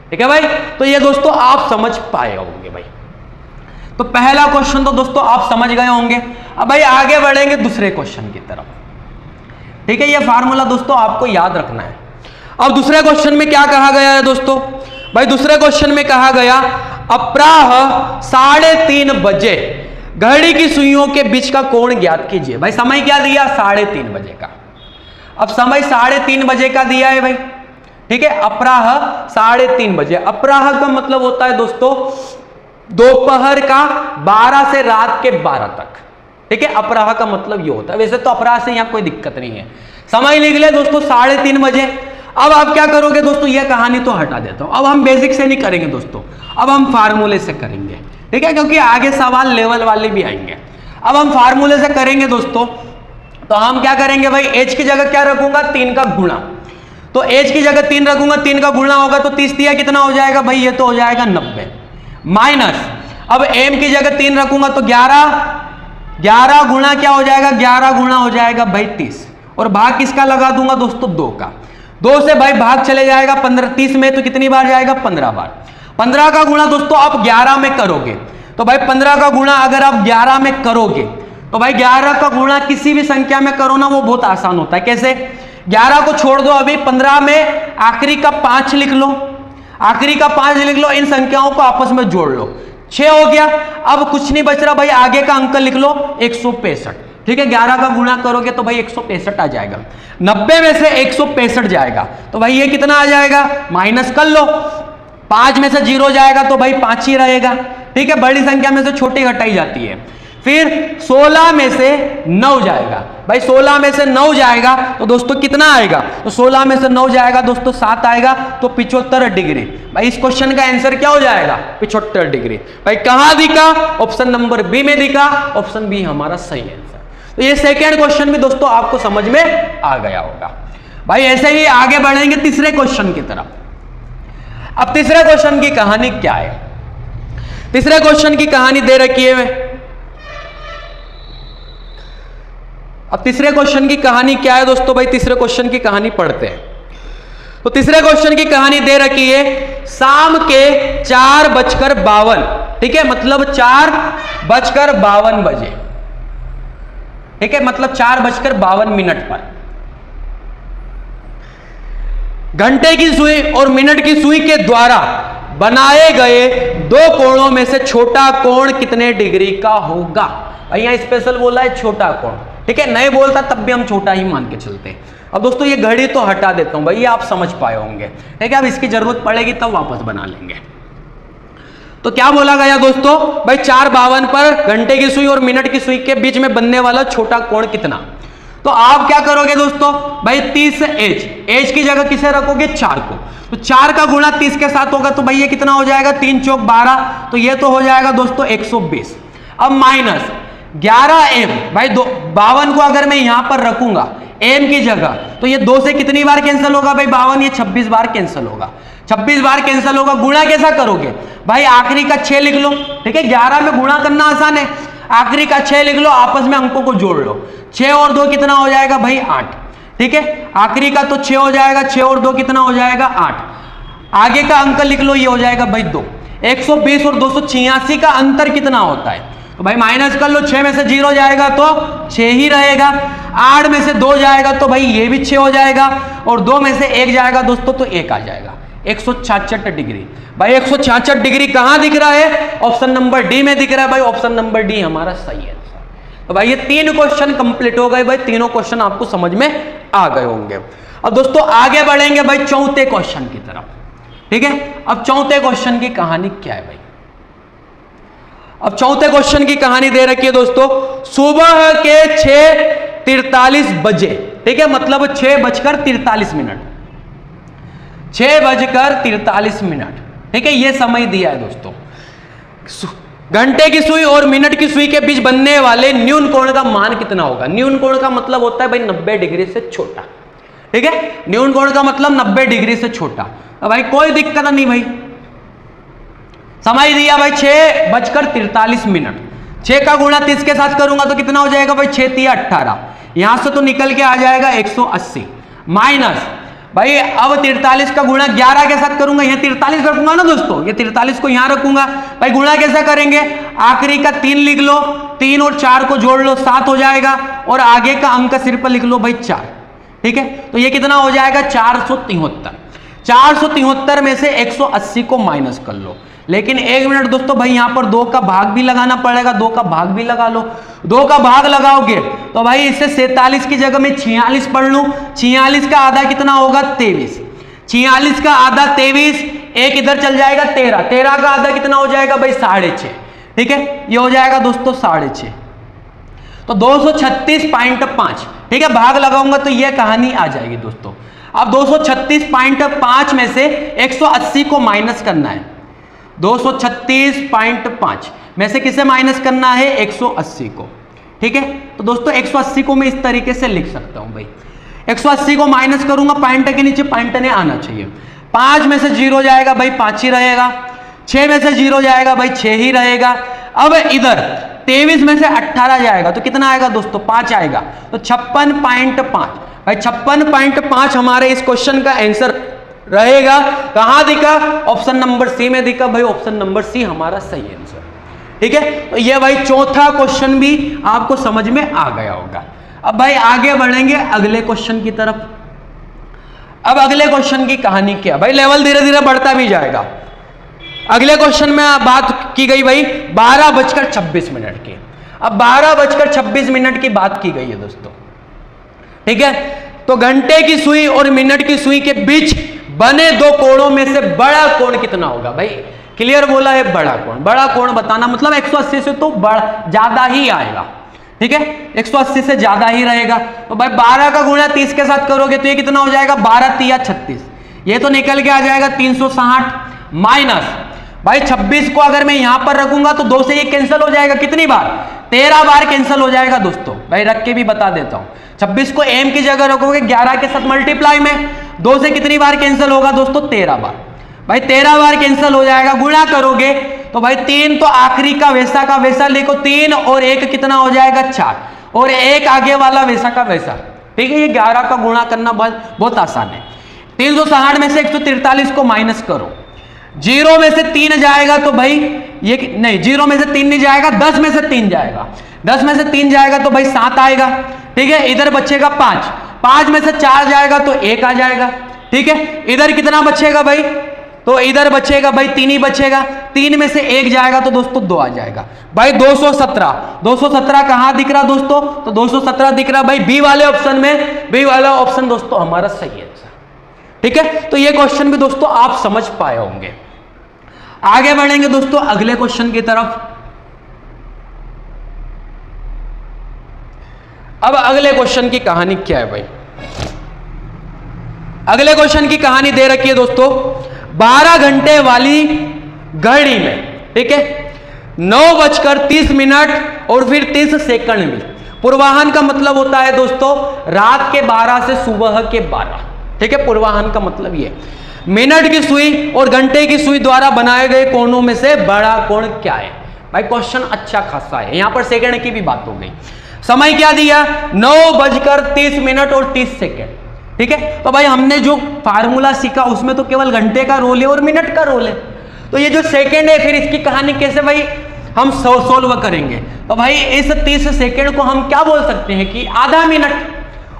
ठीक है भाई। तो ये दोस्तों आप समझ पाए होंगे भाई। तो पहला क्वेश्चन तो दोस्तों आप समझ गए होंगे। अब भाई आगे बढ़ेंगे दूसरे क्वेश्चन की तरफ, ठीक है। ये फार्मूला दोस्तों आपको याद रखना है। अब दूसरे क्वेश्चन में क्या कहा गया है दोस्तों, भाई दूसरे क्वेश्चन में कहा गया अपराह 3:30 बजे घड़ी की सुइयों के बीच का कोण ज्ञात कीजिए। भाई समय क्या दिया, 3:30 बजे का। अब समय 3:30 बजे का दिया है भाई, ठीक है। अपराह 3:30 बजे, अपराह का मतलब होता है दोस्तों दोपहर का 12 से रात के 12 तक, ठीक है। अपराह का मतलब ये होता है, वैसे तो अपराह से यहां कोई दिक्कत नहीं है। समय लिख ले दोस्तों 3:30 बजे। अब आप क्या करोगे दोस्तों, यह कहानी तो हटा देता हूं, अब हम बेसिक से नहीं करेंगे दोस्तों, अब हम फार्मूले से करेंगे, ठीक है, क्योंकि आगे सवाल लेवल वाले भी आएंगे। अब हम फार्मूले से करेंगे दोस्तों, तो हम क्या करेंगे भाई, H की जगह क्या रखूंगा, 3 का गुणा। तो H की जगह 3 रखूंगा, 3 का गुणा होगा तो 30 दिया कितना हो जाएगा भाई, ये तो हो जाएगा 90, माइनस अब M की जगह 3 रखूंगा तो 11 गुणा क्या हो जाएगा, 11 गुणा हो जाएगा भाई 30, और भाग किसका लगा दूंगा दोस्तों 2 का। 2 से भाई भाग चले जाएगा 15, 30 में तो कितनी बार जाएगा 15 बार। 15 का गुणा दोस्तों आप 11 में करोगे तो भाई 15 का गुणा अगर आप 11 में करोगे तो भाई 11 का गुणा किसी भी संख्या में करो ना, वो बहुत आसान होता है। कैसे, 11 को छोड़ दो, अभी 15 में आखिरी का 5 लिख लो, आखिरी का 5 लिख लो, इन संख्याओं को आपस में जोड़ लो, 6 हो गया। अब कुछ नहीं बच रहा भाई, आगे का अंक लिख लो 165, ठीक है। 11 का गुणा करोगे तो भाई 165 आ जाएगा, 90 में से 165 जाएगा तो भाई ये कितना आ जाएगा, माइनस कर लो, 5 में से 0 जाएगा तो भाई 5 ही रहेगा, ठीक है। बड़ी संख्या में से छोटी घटाई जाती है। फिर 16 में से 9 जाएगा, भाई 16 में से 9 जाएगा तो दोस्तों कितना आएगा, तो 16 में से 9 जाएगा दोस्तों 7 आएगा, तो 75 डिग्री। भाई इस क्वेश्चन का आंसर क्या हो जाएगा, 75 डिग्री। भाई कहां दिखा, ऑप्शन नंबर बी में दिखा, ऑप्शन बी हमारा सही आंसर। तो ये सेकेंड क्वेश्चन भी दोस्तों आपको समझ में आ गया होगा। भाई ऐसे ही आगे बढ़ेंगे तीसरे क्वेश्चन की तरफ। अब तीसरे क्वेश्चन की कहानी क्या है, तीसरे क्वेश्चन की कहानी दे रखी है। अब तीसरे क्वेश्चन की कहानी क्या है दोस्तों, भाई तीसरे क्वेश्चन की कहानी पढ़ते हैं। तो तीसरे क्वेश्चन की कहानी दे रखी है शाम के 4:52, ठीक है, मतलब 4:52 बजे, ठीक है, मतलब 4:52 पर घंटे की सुई और मिनट की सुई के द्वारा बनाए गए दो कोणों में से छोटा कोण कितने डिग्री का होगा। यहाँ स्पेशल बोला है छोटा कोण, ठीक है, नहीं बोलता तब भी हम छोटा ही मान के चलते हैं। अब दोस्तों ये घड़ी तो हटा देता हूं भाई, ये आप समझ पाए होंगे, ठीक है, अब इसकी जरूरत पड़ेगी तब वापस बना लेंगे। तो क्या बोला गया दोस्तों भाई 4:52 पर घंटे की सुई और मिनट की सुई के बीच में बनने वाला छोटा कोण कितना। तो आप क्या करोगे दोस्तों भाई 30 से एच की जगह किसे रखोगे 4 को, तो 4 का गुणा 30 के साथ होगा तो भाई ये कितना हो जाएगा 3 चौक 12, तो ये तो हो जाएगा दोस्तों 120। अब माइनस 11m भाई 52 को अगर मैं यहां पर रखूंगा m की जगह तो ये 2 से कितनी बार कैंसिल होगा भाई 52, ये 26 बार कैंसिल होगा, 26 बार कैंसिल होगा। गुणा कैसा करोगे भाई आखिरी का 6 लिख लो, ठीक है, 11 में गुणा करना आसान है, आखिरी का 6 लिख लो, आपस में अंकों को जोड़ लो, 6 और 2 कितना हो जाएगा भाई 8, ठीक है, आखिरी का तो 6 हो जाएगा, 6 और 2 कितना हो जाएगा 8, आगे का अंक लिख लो, ये हो जाएगा भाई 2। 120 और 286 का अंतर कितना होता है, तो भाई माइनस कर लो, 6 में से 0 जाएगा तो 6 ही रहेगा, 8 में से 2 जाएगा तो भाई ये भी 6 हो जाएगा, और 2 में से 1 जाएगा दोस्तों तो 1 आ जाएगा, 166 डिग्री। भाई 166 डिग्री कहां दिख रहा है, ऑप्शन नंबर डी में दिख रहा है भाई, ऑप्शन नंबर डी हमारा सही है। तो भाई ये 3 क्वेश्चन कंप्लीट हो गए भाई, तीनों क्वेश्चन आपको समझ में आ गए होंगे। अब दोस्तों आगे बढ़ेंगे भाई चौथे क्वेश्चन की तरफ, ठीक है। अब चौथे क्वेश्चन की कहानी क्या है भाई, अब चौथे क्वेश्चन की कहानी दे रखी है दोस्तों, सुबह के 6:43 बजे, ठीक है, मतलब 6:43, 6:43, ठीक है, ये समय दिया है दोस्तों। घंटे की सुई और मिनट की सुई के बीच बनने वाले न्यून कोण का मान कितना होगा। न्यून कोण का मतलब होता है भाई 90 डिग्री से छोटा, ठीक है, न्यून कोण का मतलब 90 डिग्री से छोटा। अब भाई कोई दिक्कत नहीं भाई, समय दिया भाई 6:43, 6 का गुणा 30 के साथ करूंगा तो कितना हो जाएगा भाई 6 × 18, यहां से तो निकल के आ जाएगा 180, माइनस भाई अब 43 का गुणा 11 के साथ करूंगा, यहां 43 रखूंगा ना दोस्तों, ये 43 को यहां रखूंगा, भाई गुणा कैसा करेंगे, आखिरी का 3 लिख लो, 3 और 4 को जोड़ लो 7 हो जाएगा, और आगे का अंक सिर पर लिख लो भाई 4, ठीक है, तो ये कितना हो जाएगा 473। 473 में से 180 को माइनस कर लो, लेकिन 1 मिनट दोस्तों भाई यहां पर 2 का भाग भी लगाना पड़ेगा, 2 का भाग भी लगा लो, 2 का भाग लगाओगे तो भाई इससे 47 की जगह में 46 पढ़ लूं, 46 का आधा कितना होगा 23, 46 का आधा 23, एक इधर चल जाएगा 13, 13 का आधा कितना हो जाएगा भाई 6.5, ठीक है, ये हो जाएगा दोस्तों 6.5, तो 236.5, ठीक है, भाग लगाऊंगा तो ये कहानी आ जाएगी दोस्तों। अब 236.5 में से 180 को माइनस करना है, 236.5 में से किसे माइनस करना है 180 को, ठीक है, तो दोस्तों 180 को मैं इस तरीके से लिख सकता हूं भाई, 180 को माइनस करूंगा, पॉइंट के नीचे पॉइंट ने आना चाहिए, 5 में से 0 जाएगा भाई 5 ही रहेगा, 6 में से 0 जाएगा भाई 6 ही रहेगा, अब इधर 23 में से 18 जाएगा तो कितना आएगा दोस्तों 5 आएगा, तो 56.5 भाई 56.5 हमारे इस क्वेश्चन का आंसर रहेगा। कहां दिखा, ऑप्शन नंबर सी में दिखा भाई, ऑप्शन नंबर सी हमारा सही आंसर, ठीक है। तो ये भाई चौथा क्वेश्चन भी आपको समझ में आ गया होगा। अब भाई आगे बढ़ेंगे अगले क्वेश्चन की तरफ। अब अगले क्वेश्चन की कहानी क्या भाई, लेवल धीरे धीरे बढ़ता भी जाएगा। अगले क्वेश्चन में बात की गई भाई 12:26 की, अब 12:26 की बात की गई है दोस्तों, ठीक है। तो घंटे की सुई और मिनट की सुई के बीच बने दो कोणों में से बड़ा कोण कितना होगा भाई, क्लियर बोला है बड़ा कोण, बड़ा कोण बताना मतलब 180 से तो बड़ा ज्यादा ही आएगा, ठीक है, 180 से ज्यादा ही रहेगा। तो भाई 12 का गुणा 30 के साथ करोगे तो ये कितना हो जाएगा 12 × 36, ये तो निकल के आ जाएगा 360, माइनस भाई 26 को अगर मैं यहां पर रखूंगा तो 2 से ये कैंसिल हो जाएगा, कितनी बार 13 बार कैंसिल हो जाएगा दोस्तों, भाई रख के भी बता देता हूं। 26 को m की जगह रखोगे 11 के साथ मल्टीप्लाई में, 2 से कितनी बार कैंसिल होगा दोस्तों 13 बार, भाई 13 बार कैंसिल हो जाएगा। गुणा करोगे तो भाई 3 तो आखिरी का वैसा लिखो, 3 और 1 कितना हो जाएगा 4, और 1 आगे वाला वैसा का वैसा, ठीक है। ये 11 का गुणा करना बहुत आसान है। 360 में से 143 को माइनस करो, 0 में से 3 जाएगा तो भाई ये नहीं, 0 में से 3 नहीं जाएगा, 10 में से 3 जाएगा, 10 में से 3 जाएगा तो भाई 7 आएगा, ठीक है। इधर बचेगा 5, 5 में से 4 जाएगा तो 1 आ जाएगा, ठीक है, इधर कितना बचेगा भाई, तो इधर बचेगा भाई 3 ही बचेगा, 3 में से 1 जाएगा तो दोस्तों 2 आ जाएगा भाई। 217 कहां दिख रहा दोस्तों, तो 217 दिख रहा भाई बी वाले ऑप्शन में। बी वाला ऑप्शन दोस्तों हमारा सही आंसर। ठीक है, तो ये क्वेश्चन भी दोस्तों आप समझ पाए होंगे। आगे बढ़ेंगे दोस्तों अगले क्वेश्चन की तरफ। अब अगले क्वेश्चन की कहानी क्या है भाई, अगले क्वेश्चन की कहानी दे रखी है दोस्तों 12 घंटे वाली घड़ी में, ठीक है, 9:30 और फिर 30 सेकंड में। पूर्वाहन का मतलब होता है दोस्तों रात के 12 से सुबह के 12, ठीक है, पूर्वाहन का मतलब ये। मिनट की सुई और घंटे की सुई द्वारा बनाए गए कोणों में से बड़ा कोण क्या है भाई। क्वेश्चन अच्छा खासा है, यहां पर सेकंड की भी बात हो गई। समय क्या दिया 9:30 और 30 सेकंड, ठीक है। तो भाई हमने जो फार्मूला सीखा उसमें तो केवल घंटे का रोल है और मिनट का रोल है, तो ये जो सेकंड है फिर इसकी कहानी कैसे भाई हम सोल्व करेंगे। तो भाई इस 30 सेकंड को हम क्या बोल सकते हैं कि आधा मिनट,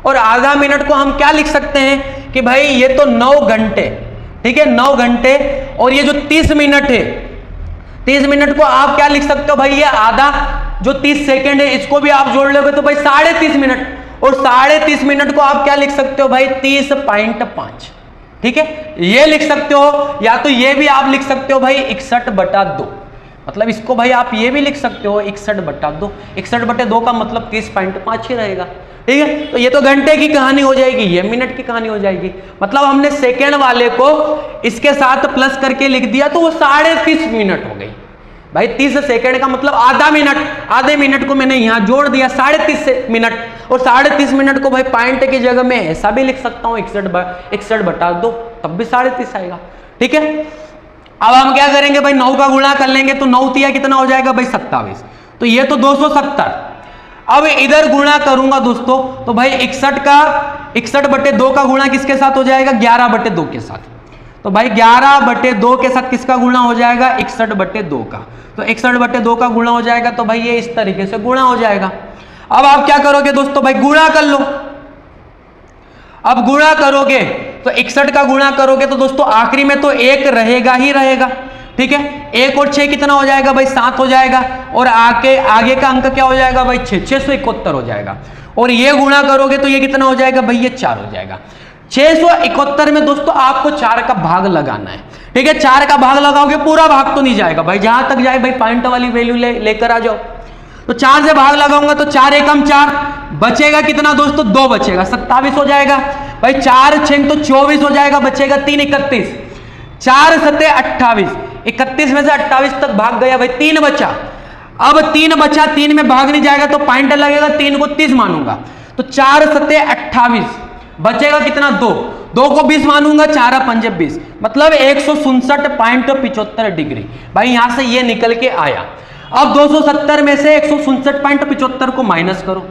और आधा मिनट को हम क्या लिख सकते हैं कि भाई ये तो 9 घंटे, ठीक है, 9 घंटे। और ये जो 30 मिनट है, 30 मिनट को आप क्या लिख सकते हो भाई, ये आधा जो 30 सेकंड है इसको भी आप जोड़ लोगे तो भाई 30.5 मिनट, और 30.5 मिनट को आप क्या लिख सकते हो भाई 30.5, ठीक है, ये लिख सकते हो। या तो ये भी आप लिख सकते हो भाई 61/2, मतलब इसको भाई आप ये भी लिख सकते हो 61/2। 61/2 का मतलब 30.5 ही रहेगा, ठीक है। तो ये तो घंटे की कहानी हो जाएगी, ये मिनट की कहानी हो जाएगी। मतलब हमने सेकंड वाले को इसके साथ प्लस करके लिख दिया तो वो 30.5 मिनट हो गई भाई। 30 सेकंड का मतलब आधा मिनट, आधे मिनट को मैंने यहां जोड़ दिया 30.5 मिनट, और 30.5 मिनट को भाई पॉइंट की जगह में ऐसा भी लिख सकता हूं 61/2, तब भी 30.5 आएगा, ठीक है। अब हम क्या करेंगे भाई 9 का गुणा कर लेंगे तो 9 तिया कितना हो जाएगा भाई 27, तो ये तो 270। अब इधर गुणा करूंगा दोस्तों तो भाई 61/2 का गुणा किसके साथ हो जाएगा 11/2 के साथ, तो भाई 11/2 के साथ किसका गुणा हो जाएगा 61/2 का, तो 61/2 का गुणा हो जाएगा, तो भाई ये इस तरीके से गुणा हो जाएगा। अब आप क्या करोगे दोस्तों भाई गुणा कर लो। अब गुणा करोगे तो 61 का गुणा करोगे तो दोस्तों आखिरी में तो 1 रहेगा ही रहेगा, ठीक है। 1 और 6 कितना हो जाएगा भाई 7 हो जाएगा, और आगे का अंक क्या हो जाएगा भाई 671 हो जाएगा। और ये गुणा करोगे तो ये कितना हो जाएगा भाई ये 4 हो जाएगा। 671 में दोस्तों आपको 4 का भाग लगाना है, ठीक है। 4 का भाग लगाओगे पूरा भाग तो नहीं जाएगा भाई, जहां तक जाए भाई पॉइंट वाली वैल्यू लेकर आ जाओ। तो 4 से भाग लगाऊंगा तो 4 एकम 4, बचेगा कितना दोस्तों 2 बचेगा, 27 हो जाएगा भाई। 4 6 तो 24 हो जाएगा, बचेगा 3 31, 4 7 28, 31 में से 28 तक भाग गया भाई, 3 बचा। अब 3 बचा, 3 में भाग नहीं जाएगा तो पॉइंट लगेगा, 3 को 30 मानूंगा तो 4 7 28, बचेगा कितना 2 को 20 मानूंगा, 4 5 20, मतलब 167.75 डिग्री भाई, यहां से ये निकल के आया। अब 270 में से 167.75 को माइनस करो,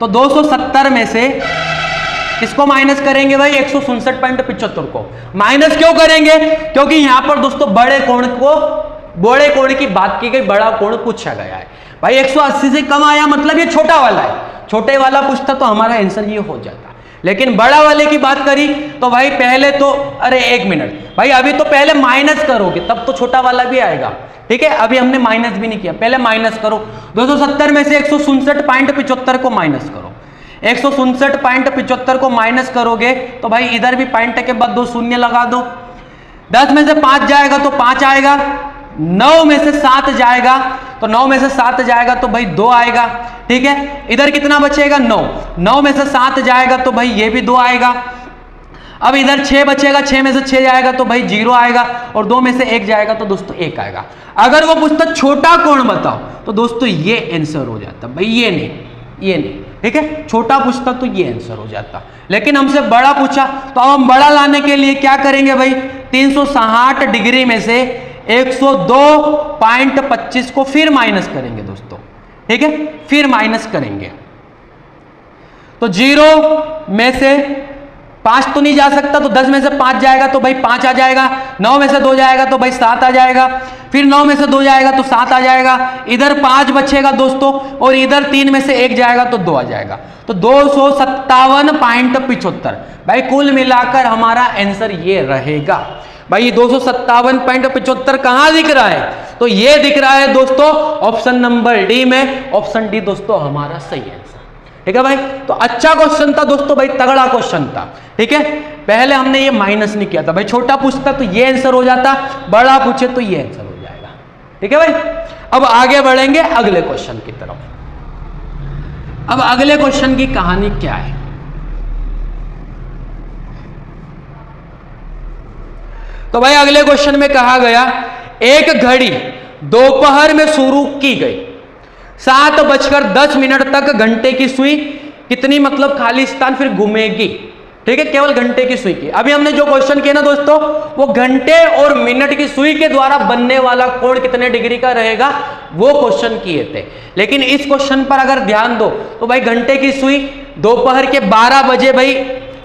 तो 270 में से किसको माइनस करेंगे भाई 167.75 को। माइनस क्यों करेंगे, क्योंकि यहां पर दोस्तों बड़े कोण की बात की गई, बड़ा कोण पूछा गया है भाई। 180 से कम आया मतलब ये छोटा वाला है, छोटे वाला पूछता तो हमारा आंसर ये हो जाता। लेकिन बड़ा वाले की बात करी तो भाई पहले तो अरे 1 मिनट भाई, अभी तो पहले माइनस करोगे तब तो छोटा वाला भी आएगा, ठीक है। अभी हमने माइनस भी नहीं किया, पहले माइनस करो। 270 में से 167.75 को माइनस करो, 167.75 को माइनस करोगे तो भाई इधर भी पॉइंट के बाद 2 शून्य लगा दो। 10 में से 5 जाएगा तो 5 आएगा, 9 में से 7 जाएगा तो 9 में से 7 जाएगा तो भाई 2 आएगा, ठीक है। इधर कितना बचेगा 9 में से 7 जाएगा तो भाई ये भी 2 आएगा। अब इधर 6 बचेगा, 6 में से 6 जाएगा तो भाई 0 आएगा, और 2 में से 1 जाएगा तो दोस्तों 1 आएगा। अगर वो पूछता छोटा कोण बताओ तो दोस्तों ये आंसर हो जाता भाई, ये नहीं, ठीक है। छोटा पूछता तो ये आंसर हो जाता, लेकिन हमसे बड़ा पूछा तो अब हम बड़ा लाने के लिए क्या करेंगे भाई 360 डिग्री में से 102.25 को फिर माइनस करेंगे दोस्तों, ठीक है, फिर माइनस करेंगे तो 0 में से 5 तो नहीं जा सकता, तो 10 में से 5 जाएगा तो भाई 5 आ जाएगा, 9 में से 2 जाएगा तो भाई 7 आ जाएगा, फिर 9 में से 2 जाएगा तो 7 आ जाएगा, इधर 5 बचेगा दोस्तों, और इधर 3 में से 1 जाएगा तो 2 आ जाएगा, तो 257.75। भाई कुल मिलाकर हमारा आंसर ये रहेगा। भाई 257.75 कहां दिख रहा है? तो ये दिख रहा है दोस्तों ऑप्शन नंबर डी में। ऑप्शन डी दोस्तों हमारा सही आंसर। ठीक है भाई, तो अच्छा क्वेश्चन था दोस्तों, भाई तगड़ा क्वेश्चन था। ठीक है, पहले हमने ये माइनस नहीं किया था भाई, छोटा पूछता तो ये आंसर हो जाता, बड़ा पूछे तो ये आंसर हो जाएगा। ठीक है भाई, अब आगे बढ़ेंगे अगले क्वेश्चन की तरफ। अब अगले क्वेश्चन की कहानी क्या है? तो भाई अगले क्वेश्चन में कहा गया एक घड़ी दोपहर में शुरू की गई, 7:10 तक घंटे की सुई कितनी मतलब खाली स्थान फिर घूमेगी। ठीक है, केवल घंटे की सुई की। अभी हमने जो क्वेश्चन किया ना दोस्तों, वो घंटे और मिनट की सुई के द्वारा बनने वाला कोण कितने डिग्री का रहेगा वो क्वेश्चन किए थे। लेकिन इस क्वेश्चन पर अगर ध्यान दो तो भाई घंटे की सुई दोपहर के 12 बजे भाई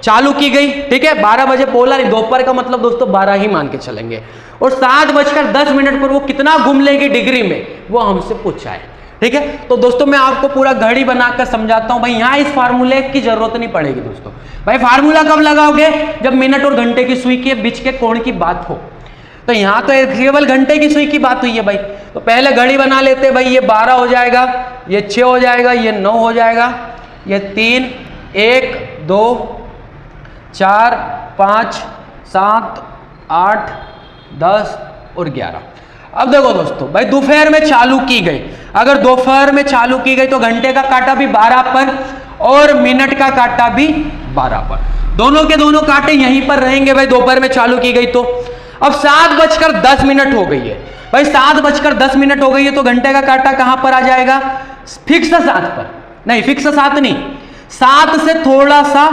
चालू की गई। ठीक है, 12 बजे बोला नहीं, दोपहर का मतलब दोस्तों 12 ही मान के चलेंगे, और 7:10 पर वो कितना घूम लेगी डिग्री में वो हमसे पूछा है। ठीक है, तो दोस्तों मैं आपको पूरा घड़ी बनाकर समझाता हूं। भाई यहां इस फार्मूले की जरूरत नहीं पड़ेगी दोस्तों। भाई फार्मूला कब लगाओगे? जब मिनट और घंटे की सुई के बीच के कोण की बात हो। तो यहां तो केवल घंटे की सुई की बात हुई है भाई, तो पहले घड़ी बना लेते। भाई ये 12 हो जाएगा, ये 6 हो जाएगा, ये 9 हो जाएगा, ये 3, 1, 2, 4, 5, 7, 8, 10 और 11। अब देखो दोस्तों, भाई दोपहर में चालू की गई, अगर दोपहर में चालू की गई तो घंटे का कांटा भी 12 पर और मिनट का कांटा भी 12 पर, दोनों के दोनों कांटे यहीं पर रहेंगे। भाई दोपहर में चालू की गई तो अब 7:10 हो गई है। भाई 7:10 हो गई है तो घंटे का कांटा कहां पर आ जाएगा? फिक्स 7 पर नहीं, फिक्स 7 नहीं, 7 से थोड़ा सा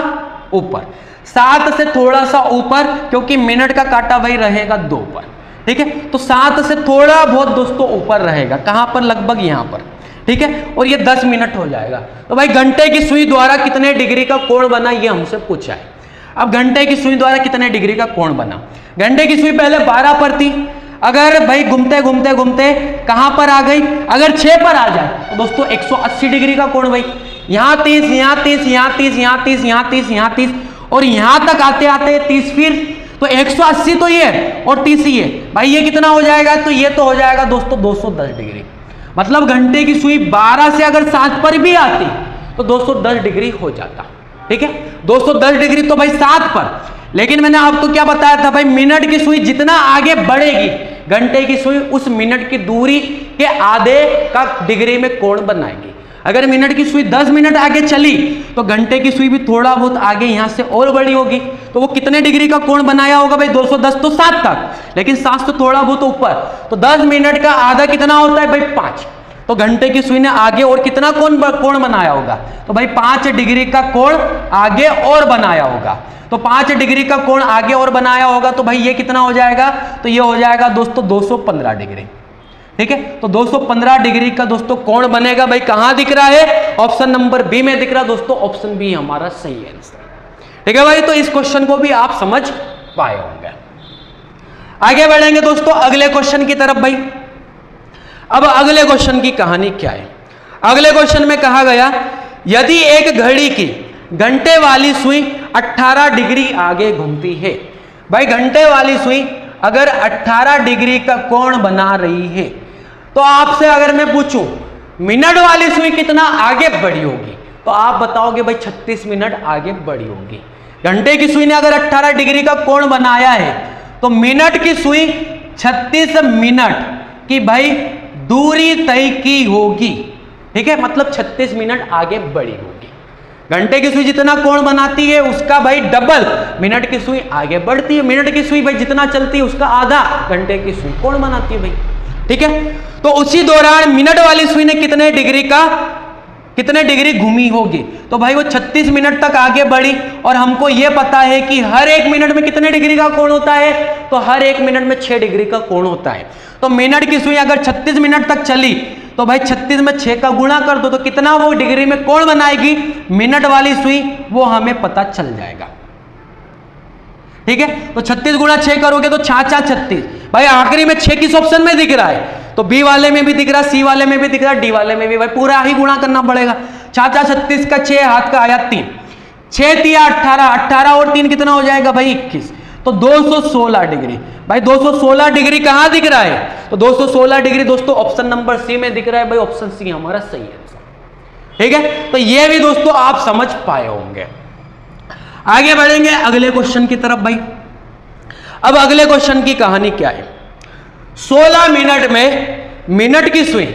ऊपर, 7 से थोड़ा सा ऊपर, क्योंकि मिनट का कांटा भाई रहेगा 2 पर। ठीक है, तो 7 से थोड़ा बहुत दोस्तों ऊपर रहेगा, कहां पर? लगभग यहां पर। ठीक है, और ये 10 मिनट हो जाएगा। तो भाई घंटे की सुई द्वारा कितने डिग्री का कोण बना ये हमसे पूछा है। अब घंटे की सुई द्वारा कितने डिग्री का कोण बना? घंटे की सुई पहले 12 पर थी, अगर भाई घूमते घूमते घूमते कहां पर आ गई? अगर 6 पर आ जाए तो दोस्तों 180 डिग्री का कोण। भाई यहां 30, यहां 30, यहां 30, यहां 30, यहां 30, यहां 30 और यहां तक आते आते 30, फिर तो 180 तो ये और 30 ये। भाई ये कितना हो जाएगा? तो ये तो हो जाएगा दोस्तों 210 डिग्री। मतलब घंटे की सुई 12 से अगर 7 पर भी आती तो 210 डिग्री हो जाता। ठीक है, 210 डिग्री तो भाई 7 पर। लेकिन मैंने आपको क्या बताया था भाई, मिनट की सुई जितना आगे बढ़ेगी घंटे की सुई उस मिनट की दूरी के आधे का डिग्री में कोण बनाएगी। अगर मिनट की सुई 10 मिनट आगे चली तो घंटे की सुई भी थोड़ा बहुत आगे यहां से और बड़ी होगी, तो वो कितने डिग्री का कोण बनाया होगा? भाई 210 तो 7 तक, लेकिन 7 तो थोड़ा बहुत ऊपर, तो 10 मिनट का आधा कितना होता है भाई? 5। तो घंटे की सुई ने आगे और कितना कोण बनाया होगा? तो भाई 5 डिग्री का कोण आगे और बनाया होगा। तो 5 डिग्री का कोण आगे और बनाया होगा तो भाई ये कितना हो जाएगा? तो ये हो जाएगा दोस्तों 215 डिग्री। ठीक है, तो 215 डिग्री का दोस्तों कोण बनेगा। भाई कहां दिख रहा है? ऑप्शन नंबर बी में दिख रहा है दोस्तों। ऑप्शन बी हमारा सही आंसर। ठीक है भाई, तो इस क्वेश्चन को भी आप समझ पाए होंगे। आगे बढ़ेंगे दोस्तों अगले क्वेश्चन की तरफ। भाई अब अगले क्वेश्चन की कहानी क्या है? अगले क्वेश्चन में कहा गया यदि एक घड़ी की घंटे वाली सुई 18 डिग्री आगे घूमती है। भाई घंटे वाली सुई अगर 18 डिग्री का कोण बना रही है तो आपसे अगर मैं पूछूं मिनट वाली सुई कितना आगे बढ़ी होगी, तो आप बताओगे भाई 36 मिनट आगे बढ़ी होगी। घंटे की सुई ने अगर 18 डिग्री का कोण बनाया है तो मिनट की सुई 36 मिनट की भाई दूरी तय की होगी। ठीक है, मतलब 36 मिनट आगे बढ़ी होगी। घंटे की सुई जितना कोण बनाती है उसका भाई डबल मिनट की सुई आगे बढ़ती है। मिनट की सुई भाई जितना चलती है उसका आधा घंटे की सुई कोण बनाती है भाई। ठीक है, तो उसी दौरान मिनट वाली सुई ने कितने डिग्री घूमी होगी? तो भाई वो 36 मिनट तक आगे बढ़ी, और हमको ये पता है कि हर एक मिनट में कितने डिग्री का कोण होता है? तो हर एक मिनट में 6 डिग्री का कोण होता है। तो मिनट की सुई अगर 36 मिनट तक चली तो भाई 36 में 6 का गुणा कर दो तो कितना वो डिग्री में कोण बनाएगी मिनट वाली सुई, वो हमें पता चल जाएगा। ठीक है। तो 36 गुणा 6 करोगे तो 6 36। भाई आखिरी में 6 किस ऑप्शन में दिख रहा है? तो बी वाले में भी दिख रहा है, सी वाले में भी दिख रहा है, डी वाले में भी। भाई पूरा ही गुणा करना पड़ेगा। 6 36 का 6 हाथ का आया 3, 6 3 18, 18 और 3 कितना हो जाएगा भाई 21। तो 216 डिग्री। भाई 216 डिग्री कहां दिख रहा है? तो 216 डिग्री दोस्तों ऑप्शन नंबर सी में दिख रहा है। भाई ऑप्शन सी हमारा सही आंसर। ठीक है, तो ये भी दोस्तों आप समझ पाए होंगे। आगे बढ़ेंगे अगले क्वेश्चन की तरफ। भाई अब अगले क्वेश्चन की कहानी क्या है? 16 मिनट में मिनट की सुई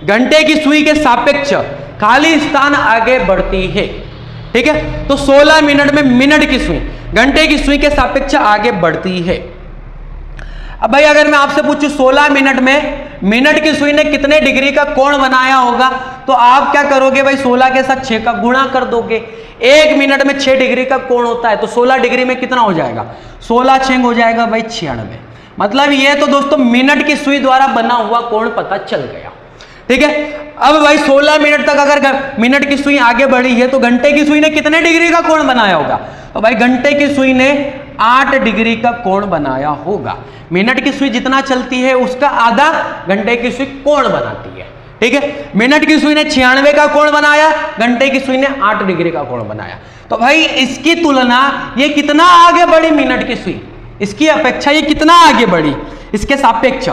घंटे की सुई के सापेक्ष खाली स्थान आगे बढ़ती है। ठीक है, तो 16 मिनट में मिनट की सुई घंटे की सुई के सापेक्ष आगे बढ़ती है। अब भाई अगर मैं आपसे पूछूं 16 मिनट में मिनट की सुई ने कितने डिग्री का कोण बनाया होगा, तो आप क्या करोगे भाई? 16 के साथ 6 का गुणा कर दोगे। 1 मिनट में 6 डिग्री का कोण होता है, तो 16 डिग्री में कितना हो जाएगा? 16 6 हो जाएगा भाई 96। मतलब ये तो दोस्तों मिनट की सुई द्वारा बना हुआ कोण पता चल गया। ठीक है, अब भाई 16 मिनट तक अगर मिनट की सुई आगे बढ़ी है तो घंटे की सुई ने कितने डिग्री का कोण बनाया होगा? तो भाई घंटे की सुई ने 8 डिग्री का कोण बनाया होगा। मिनट की सुई जितना चलती है उसका आधा घंटे की सुई कोण बनाती है। ठीक है, मिनट की सुई ने 96 का कोण बनाया, घंटे की सुई ने 8 डिग्री का कोण बनाया। तो भाई इसकी तुलना ये कितना आगे बढ़ी मिनट की सुई, इसकी अपेक्षा ये कितना आगे बढ़ी इसके सापेक्ष।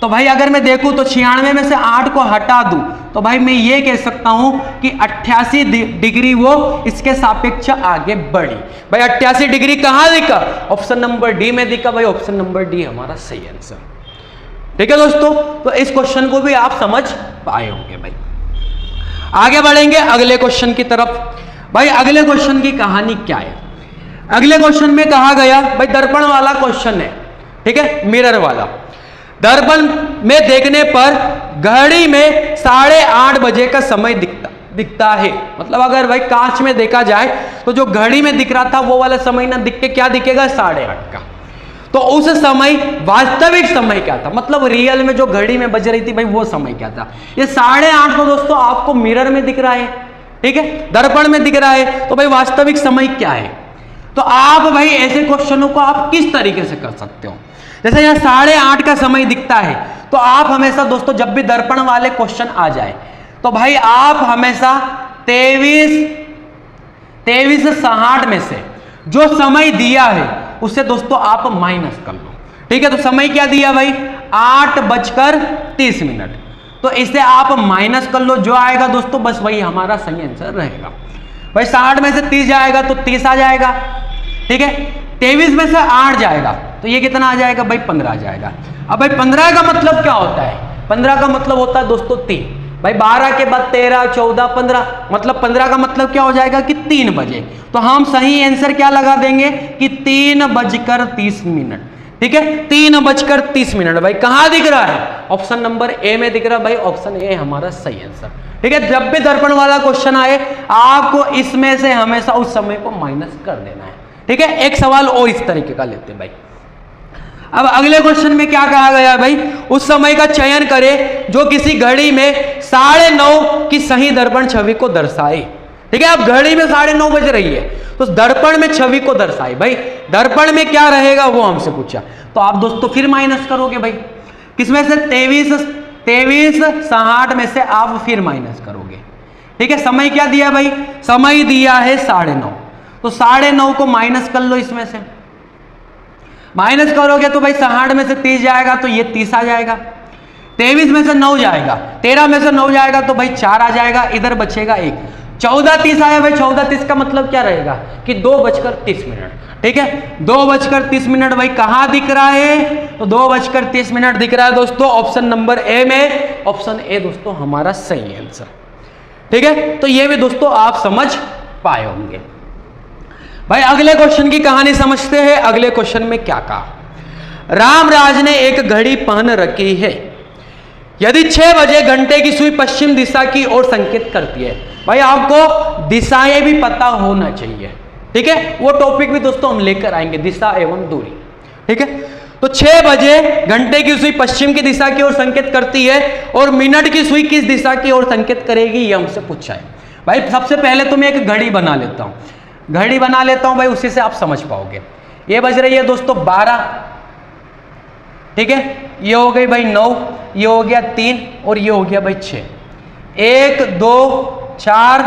तो भाई अगर मैं देखूं तो 96 में से 8 को हटा दूं तो भाई मैं ये कह सकता हूं कि 88 डिग्री वो इसके सापेक्ष आगे बढ़ी। भाई 88 डिग्री कहां दिखा? ऑप्शन नंबर डी में दिखा। भाई ऑप्शन नंबर डी हमारा सही आंसर। ठीक है दोस्तों, तो इस क्वेश्चन को भी आप समझ पाए होंगे। भाई आगे बढ़ेंगे अगले क्वेश्चन की तरफ। भाई अगले क्वेश्चन की कहानी क्या है? अगले क्वेश्चन में कहा गया, भाई दर्पण वाला क्वेश्चन है। ठीक है, मिरर वाला। दर्पण में देखने पर घड़ी में 8:30 बजे का समय दिखता है। मतलब अगर भाई कांच में देखा जाए तो जो घड़ी में दिख रहा था वो वाला समय ना दिख के क्या दिखेगा? 8:30 का। तो उस समय वास्तविक समय क्या था? मतलब रियल में जो घड़ी में बज रही थी भाई वो समय क्या था? ये 8:30 तो दोस्तों आपको मिरर में दिख रहा है। ठीक है, दर्पण में दिख रहा है। तो भाई वास्तविक समय क्या है? तो आप भाई ऐसे क्वेश्चनों को आप किस तरीके से कर सकते हो? जैसे यहाँ 8:30 का समय दिखता है तो आप हमेशा दोस्तों जब भी दर्पण वाले क्वेश्चन आ जाए तो भाई आप हमेशा 23:60 में से जो समय दिया है उससे दोस्तों आप माइनस कर लो। ठीक है, तो समय क्या दिया भाई? 8:30। तो इसे आप माइनस कर लो, जो आएगा दोस्तों बस वही हमारा सही आंसर रहेगा। भाई 60 में से 30 जाएगा तो 30 आ जाएगा। ठीक है, 23 में से 8 जाएगा तो ये कितना आ जाएगा भाई? 15 आ जाएगा। अब भाई 15 का मतलब क्या होता है? 15 का मतलब होता है दोस्तों 3। भाई 12 के बाद 13 14 15, मतलब 15 का मतलब क्या हो जाएगा कि 3 बजे। तो हम सही आंसर क्या लगा देंगे कि 3:30। ठीक है, 3:30। भाई कहां दिख रहा है? ऑप्शन नंबर ए में दिख रहा है। भाई ऑप्शन ए हमारा सही आंसर। ठीक है, जब भी दर्पण वाला क्वेश्चन आए आपको इसमें से हमेशा उस समय को माइनस कर देना है। ठीक है, एक सवाल और इस तरीके का लेते हैं भाई। अब अगले क्वेश्चन में क्या कहा गया भाई? उस समय का चयन करें जो किसी घड़ी में 9:30 की सही दर्पण छवि को दर्शाए। ठीक है, अब घड़ी में 9:30 बज रही है तो दर्पण में छवि को दर्शाए। भाई दर्पण में क्या रहेगा वो हमसे पूछा, तो आप दोस्तों फिर माइनस करोगे। भाई किसमें से? 23:60 में से आप फिर माइनस करोगे। ठीक है, समय क्या दिया भाई? समय दिया है 9:30। तो 9:30 को माइनस कर लो, इसमें से माइनस करोगे तो भाई 60 में से 30 जाएगा तो ये 30 आ जाएगा। 23 में से 9 जाएगा, 13 में से 9 जाएगा तो भाई 4 आ जाएगा, इधर बचेगा 1। 14:30 आया भाई। 14:30 का मतलब क्या रहेगा कि 2:30। ठीक है, 2:30 भाई कहां दिख रहा है? तो 2:30 दिख रहा है दोस्तों ऑप्शन नंबर ए में। ऑप्शन ए दोस्तों हमारा सही आंसर। ठीक है, तो ये भी दोस्तों आप समझ पाए होंगे। भाई अगले क्वेश्चन की कहानी समझते हैं। अगले क्वेश्चन में क्या कहा? रामराज ने एक घड़ी पहन रखी है। यदि 6 बजे घंटे की सुई पश्चिम दिशा की ओर संकेत करती है। भाई आपको दिशाएं भी पता होना चाहिए। ठीक है, वो टॉपिक भी दोस्तों हम लेकर आएंगे, दिशा एवं दूरी। ठीक है, तो 6 बजे घंटे की सुई पश्चिम की दिशा की ओर संकेत करती है और मिनट की सुई किस दिशा की ओर संकेत करेगी ये हमसे पूछा है। भाई सबसे पहले तो मैं एक घड़ी बना लेता हूं भाई, उसी से आप समझ पाओगे। ये बज रही है दोस्तों 12, ठीक है, ये हो गई भाई 9, ये हो गया 3 और ये हो गया भाई 6। 1 2 4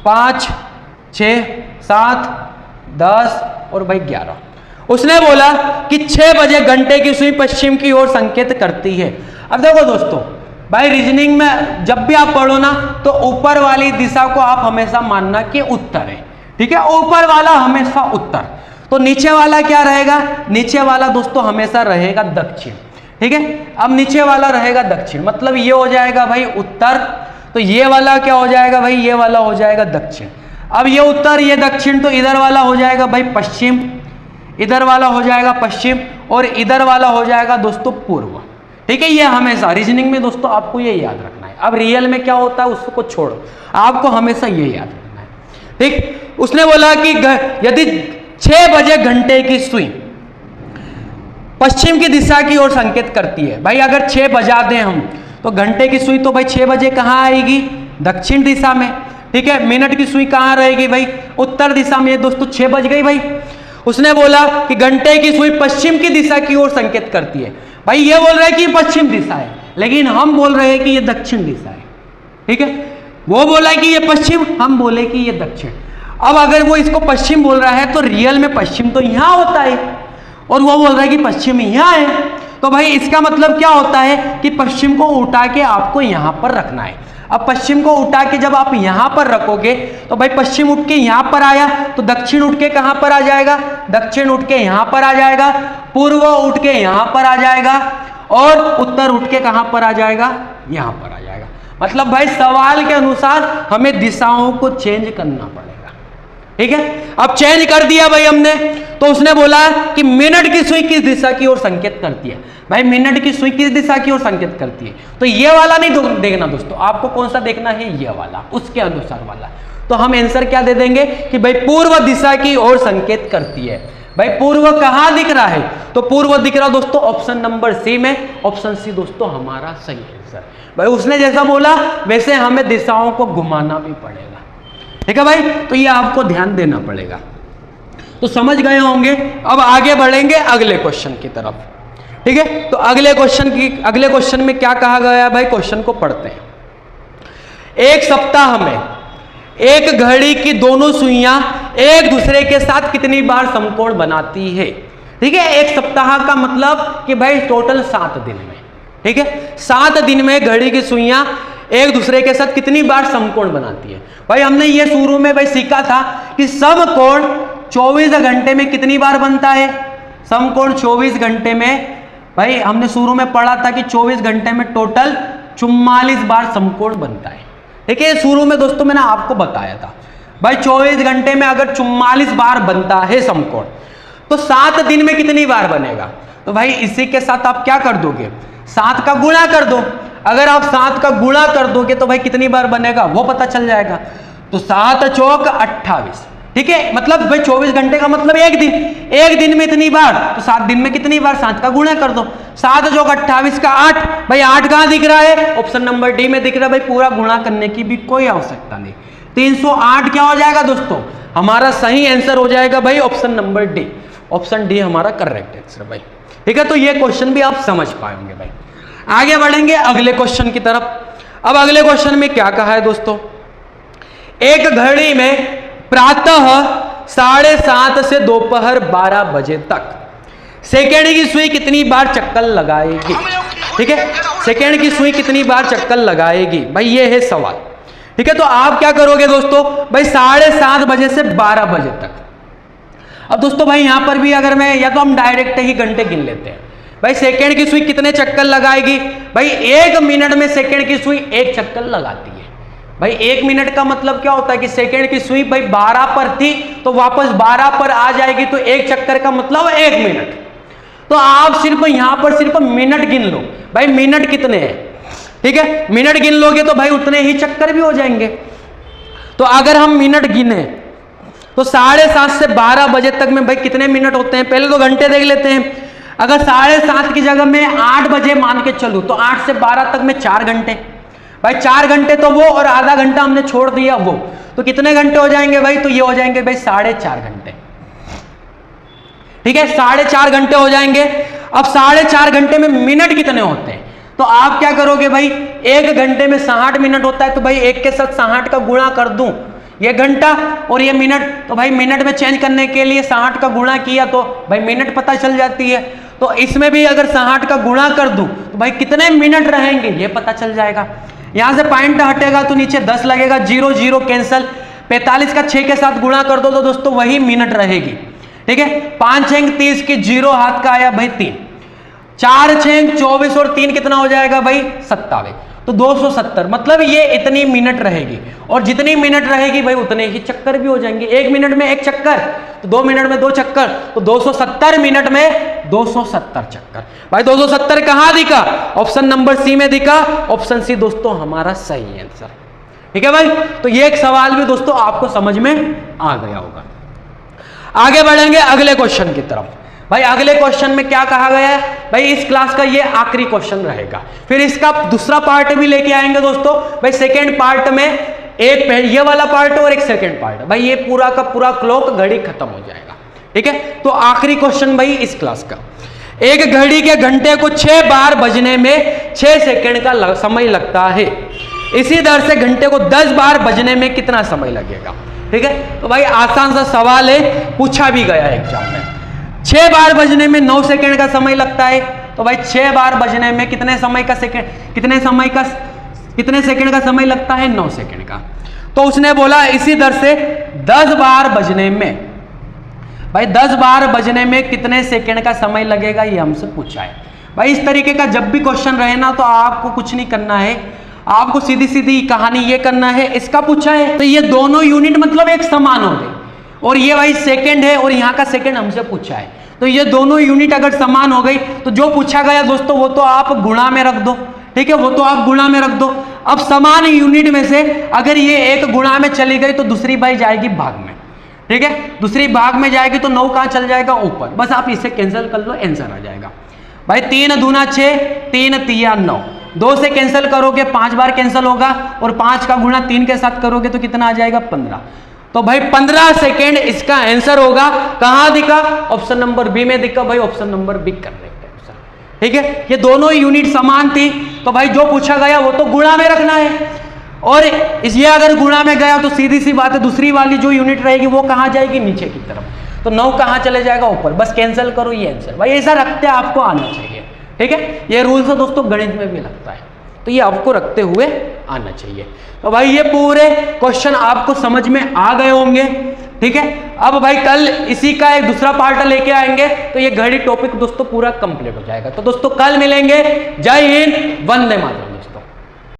5 6 7 10 और भाई 11। उसने बोला कि 6 बजे घंटे की सुई पश्चिम की ओर संकेत करती है। अब देखो दोस्तों, भाई रीजनिंग में जब भी आप पढ़ो ना तो ऊपर वाली दिशा को आप हमेशा मानना कि उत्तर है, ठीक है, ऊपर वाला हमेशा उत्तर, तो नीचे वाला क्या रहेगा, नीचे वाला दोस्तों हमेशा रहेगा दक्षिण, ठीक है। अब नीचे वाला रहेगा दक्षिण, मतलब ये हो जाएगा भाई उत्तर, तो ये वाला क्या हो जाएगा भाई, ये वाला हो जाएगा दक्षिण। अब ये उत्तर ये दक्षिण, तो इधर वाला हो जाएगा भाई पश्चिम, इधर वाला हो जाएगा पश्चिम और इधर वाला हो जाएगा दोस्तों पूर्व, ठीक है। ये हमेशा रीजनिंग में दोस्तों आपको ये याद रखना है। अब रियल में क्या होता है उसको छोड़ो, आपको हमेशा ये याद रखना है, ठीक। उसने बोला कि यदि 6 बजे घंटे की सुई पश्चिम की दिशा की ओर संकेत करती है, भाई अगर 6 बजा दें हम तो घंटे की सुई तो भाई 6 बजे कहाँ आएगी, दक्षिण दिशा में, ठीक है। मिनट की सुई कहाँ रहेगी भाई, उत्तर दिशा में, दोस्तों 6 बज गई भाई। उसने बोला कि घंटे की सुई पश्चिम की दिशा की ओर संकेत करती है, भाई ये बोल रहा है कि पश्चिम दिशा है, लेकिन हम बोल रहे हैं कि ये दक्षिण दिशा है, ठीक है। वो बोला है कि ये पश्चिम, हम बोले कि ये दक्षिण। अब अगर वो इसको पश्चिम बोल रहा है तो रियल में पश्चिम तो यहां होता है और वो बोल रहा है कि पश्चिम यहां है, तो भाई इसका मतलब क्या होता है कि पश्चिम को उठा के आपको यहां पर रखना है। अब पश्चिम को उठा के जब आप यहां पर रखोगे तो भाई पश्चिम उठ के यहां पर आया तो दक्षिण उठ के कहां पर आ जाएगा, दक्षिण उठ के यहां पर आ जाएगा, पूर्व उठ के यहां पर आ जाएगा और उत्तर उठ के कहां पर आ जाएगा, यहां पर आ जाएगा। मतलब भाई सवाल के अनुसार हमें दिशाओं को चेंज करना पड़ेगा, ठीक है। अब चेंज कर दिया भाई हमने, तो उसने बोला कि मिनट की सुई किस दिशा की ओर संकेत करती है, भाई मिनट की सुई किस दिशा की ओर संकेत करती है, तो ये वाला नहीं देखना दोस्तों, आपको कौन सा देखना है, ये वाला, उसके अनुसार वाला। तो हम आंसर क्या दे देंगे कि भाई पूर्व दिशा की ओर संकेत करती है। भाई पूर्व कहां दिख रहा है, तो पूर्व दिख रहा दोस्तों ऑप्शन नंबर सी में, ऑप्शन सी दोस्तों हमारा सही आंसर। भाई उसने जैसा बोला वैसे हमें दिशाओं को घुमाना भी पड़ेगा, ठीक है भाई, तो ये आपको ध्यान देना पड़ेगा। तो समझ गए होंगे। अब आगे बढ़ेंगे अगले क्वेश्चन की तरफ, ठीक है। तो अगले क्वेश्चन में क्या कहा गया है भाई, क्वेश्चन को पढ़ते हैं। एक सप्ताह में एक घड़ी की दोनों सुइयां एक दूसरे के साथ कितनी बार समकोण बनाती है, ठीक है। एक सप्ताह का मतलब कि भाई टोटल 7 दिन में, ठीक है, 7 दिन में घड़ी की सुइयां एक दूसरे के साथ कितनी बार समकोण बनाती है। भाई हमने ये शुरू में भाई सीखा था कि समकोण 24 घंटे में कितनी बार बनता है, समकोण 24 घंटे में, भाई हमने शुरू में पढ़ा था कि 24 घंटे में टोटल 44 बार समकोण बनता है, ठीक है। शुरू में दोस्तों मैंने आपको बताया था भाई 24 घंटे में अगर 44 बार बनता है समकोण तो 7 दिन में कितनी बार बनेगा, तो भाई इसी के साथ आप क्या कर दोगे, 7 का गुणा कर दो। अगर आप 7 का गुणा कर दोगे तो भाई कितनी बार बनेगा वो पता चल जाएगा। तो 7 चौक 28, ठीक है, मतलब भाई 24 घंटे का मतलब एक दिन में इतनी बार, तो 7 दिन में कितनी बार, 7 का गुणा कर दो। 7 चौक 28 का 8, भाई 8 कहां दिख रहा है, ऑप्शन नंबर डी में दिख रहा है। भाई पूरा गुणा करने की भी कोई आवश्यकता नहीं, 308 क्या हो जाएगा दोस्तों, हमारा सही आंसर हो जाएगा भाई option number D, option D हमारा करेक्ट आंसर भाई, ठीक है। तो ये क्वेश्चन भी आप समझ पाएंगे भाई। आगे बढ़ेंगे अगले क्वेश्चन की तरफ। अब अगले क्वेश्चन में क्या कहा है दोस्तों, एक घड़ी में प्रातः 7:30 से दोपहर 12 बजे तक सेकेंड की सुई कितनी बार चक्कर लगाएगी, ठीक है, सेकेंड की सुई कितनी बार चक्कर लगाएगी, भाई ये है सवाल, ठीक है। तो आप क्या करोगे दोस्तों, भाई 7:30 बजे से 12 बजे तक। अब दोस्तों भाई यहां पर भी अगर मैं, या तो हम डायरेक्ट ही घंटे गिन लेते हैं। भाई सेकेंड की सुई कितने चक्कर लगाएगी, भाई 1 मिनट में सेकेंड की सुई 1 चक्कर लगाती है। भाई 1 मिनट का मतलब क्या होता है कि सेकेंड की सुई भाई 12 पर थी तो वापस 12 पर आ जाएगी, तो 1 चक्कर का मतलब 1 मिनट। तो आप सिर्फ यहां पर सिर्फ मिनट गिन लो, भाई मिनट कितने हैं, ठीक है, मिनट गिन लोगे तो भाई उतने ही चक्कर भी हो जाएंगे। तो अगर हम मिनट गिने तो 7:30 से 12 बजे तक में भाई कितने मिनट होते हैं, पहले तो घंटे देख लेते हैं। अगर 7:30 की जगह में 8 बजे मान के चलूं तो 8 से 12 तक में 4 घंटे, भाई 4 घंटे तो वो और आधा घंटा हमने छोड़ दिया वो, तो कितने घंटे हो जाएंगे भाई, तो ये हो जाएंगे भाई 4.5 घंटे, ठीक है, 4.5 घंटे हो जाएंगे। अब 4.5 घंटे में मिनट कितने होते हैं, तो आप क्या करोगे भाई, 1 घंटे में 60 मिनट होता है, तो भाई 1 के साथ 60 का गुणा कर दूं, ये घंटा और ये मिनट, तो भाई मिनट में चेंज करने के लिए 60 का गुणा किया तो भाई मिनट पता चल जाती है। तो इसमें भी अगर 60 का गुणा कर दूं तो भाई कितने मिनट रहेंगे ये पता चल जाएगा। यहां से पॉइंट हटेगा तो नीचे 10 लगेगा, 0 0 कैंसल। 45 का 6 के साथ गुणा कर दो तो दोस्तों वही मिनट रहेगी। ठीक है, 5 6 30 की 0 हाथ का आया भाई 3, 4 6 24 और 3 कितना हो जाएगा भाई 27, तो 270, मतलब ये इतनी मिनट रहेगी। और जितनी मिनट रहेगी भाई उतने ही चक्कर भी हो जाएंगे। 1 मिनट में 1 चक्कर, तो 2 मिनट में 2 चक्कर, तो 270 मिनट में 270 चक्कर। भाई 270 कहां दिखा, ऑप्शन नंबर सी में दिखा। ऑप्शन सी दोस्तों हमारा सही आंसर। ठीक है भाई, तो ये एक सवाल भी दोस्तों आपको समझ में आ गया होगा। आगे बढ़ेंगे अगले क्वेश्चन की तरफ। भाई अगले क्वेश्चन में क्या कहा गया है, भाई इस क्लास का ये आखिरी क्वेश्चन रहेगा, फिर इसका दूसरा पार्ट भी लेके आएंगे दोस्तों। भाई सेकेंड पार्ट में एक ये वाला पार्ट और एक सेकेंड पार्ट, भाई ये पूरा का पूरा क्लॉक घड़ी खत्म हो जाएगा। ठीक है, तो आखिरी क्वेश्चन भाई इस क्लास का, एक घड़ी के घंटे को 6 बार बजने में 6 सेकेंड का समय लगता है, इसी दर से घंटे को 10 बार बजने में कितना समय लगेगा। ठीक है, तो भाई आसान सा सवाल है, पूछा भी गया है एग्जाम में। 6 बार बजने में 9 सेकेंड का समय लगता है, तो भाई 6 बार बजने में कितने सेकेंड का समय लगता है, 9 सेकेंड का। तो उसने बोला इसी दर से 10 बार बजने में, भाई 10 बार बजने में कितने सेकेंड का समय लगेगा, ये हमसे पूछा है। भाई इस तरीके का जब भी क्वेश्चन रहे ना तो आपको कुछ नहीं करना है, आपको सीधी सीधी कहानी ये करना है, इसका पूछा है तो ये दोनों यूनिट मतलब एक समान हो गए, और ये भाई सेकंड है और यहाँ का सेकंड हमसे पूछा है, तो ये दोनों यूनिट अगर समान हो गई तो जो पूछा गया दोस्तों वो तो आप गुणा में रख दो। ठीक है, वो तो आप गुणा में रख दो। अब समान यूनिट में से अगर ये एक गुणा में चली गई तो दूसरी भाई जाएगी भाग में। ठीक है, दूसरी भाग में जाएगी तो 9 कहाँ चल जाएगा, ऊपर। बस आप इसे कैंसिल कर लो, आंसर आ जाएगा। भाई 3 दूना 6, 3 तिया 9, 2 से कैंसिल करोगे 5 बार कैंसिल होगा, और 5 का गुणा 3 के साथ करोगे तो कितना आ जाएगा 15। तो भाई 15 सेकेंड इसका आंसर होगा। कहां दिखा, ऑप्शन नंबर बी में दिखा। भाई option number B correct answer. ठीक है, ये दोनों यूनिट समान थी, तो भाई जो पूछा गया वो तो गुणा में रखना है, और ये अगर गुणा में गया तो सीधी सी बात है दूसरी वाली जो यूनिट रहेगी वो कहां जाएगी, नीचे की तरफ। तो 9 कहां चले जाएगा, ऊपर। बस कैंसिल करो, ये आंसर। भाई ऐसा रखते आपको आना चाहिए। ठीक है, ये रूल से दोस्तों गणित में भी लगता है, तो ये आपको रखते हुए आना चाहिए। तो भाई ये पूरे क्वेश्चन आपको समझ में आ गए होंगे। ठीक है, अब भाई कल इसी का एक दूसरा पार्ट लेके आएंगे, तो ये घड़ी टॉपिक दोस्तों पूरा कंप्लीट हो जाएगा। तो दोस्तों कल मिलेंगे। जय हिंद, वंदे मातरम दोस्तों।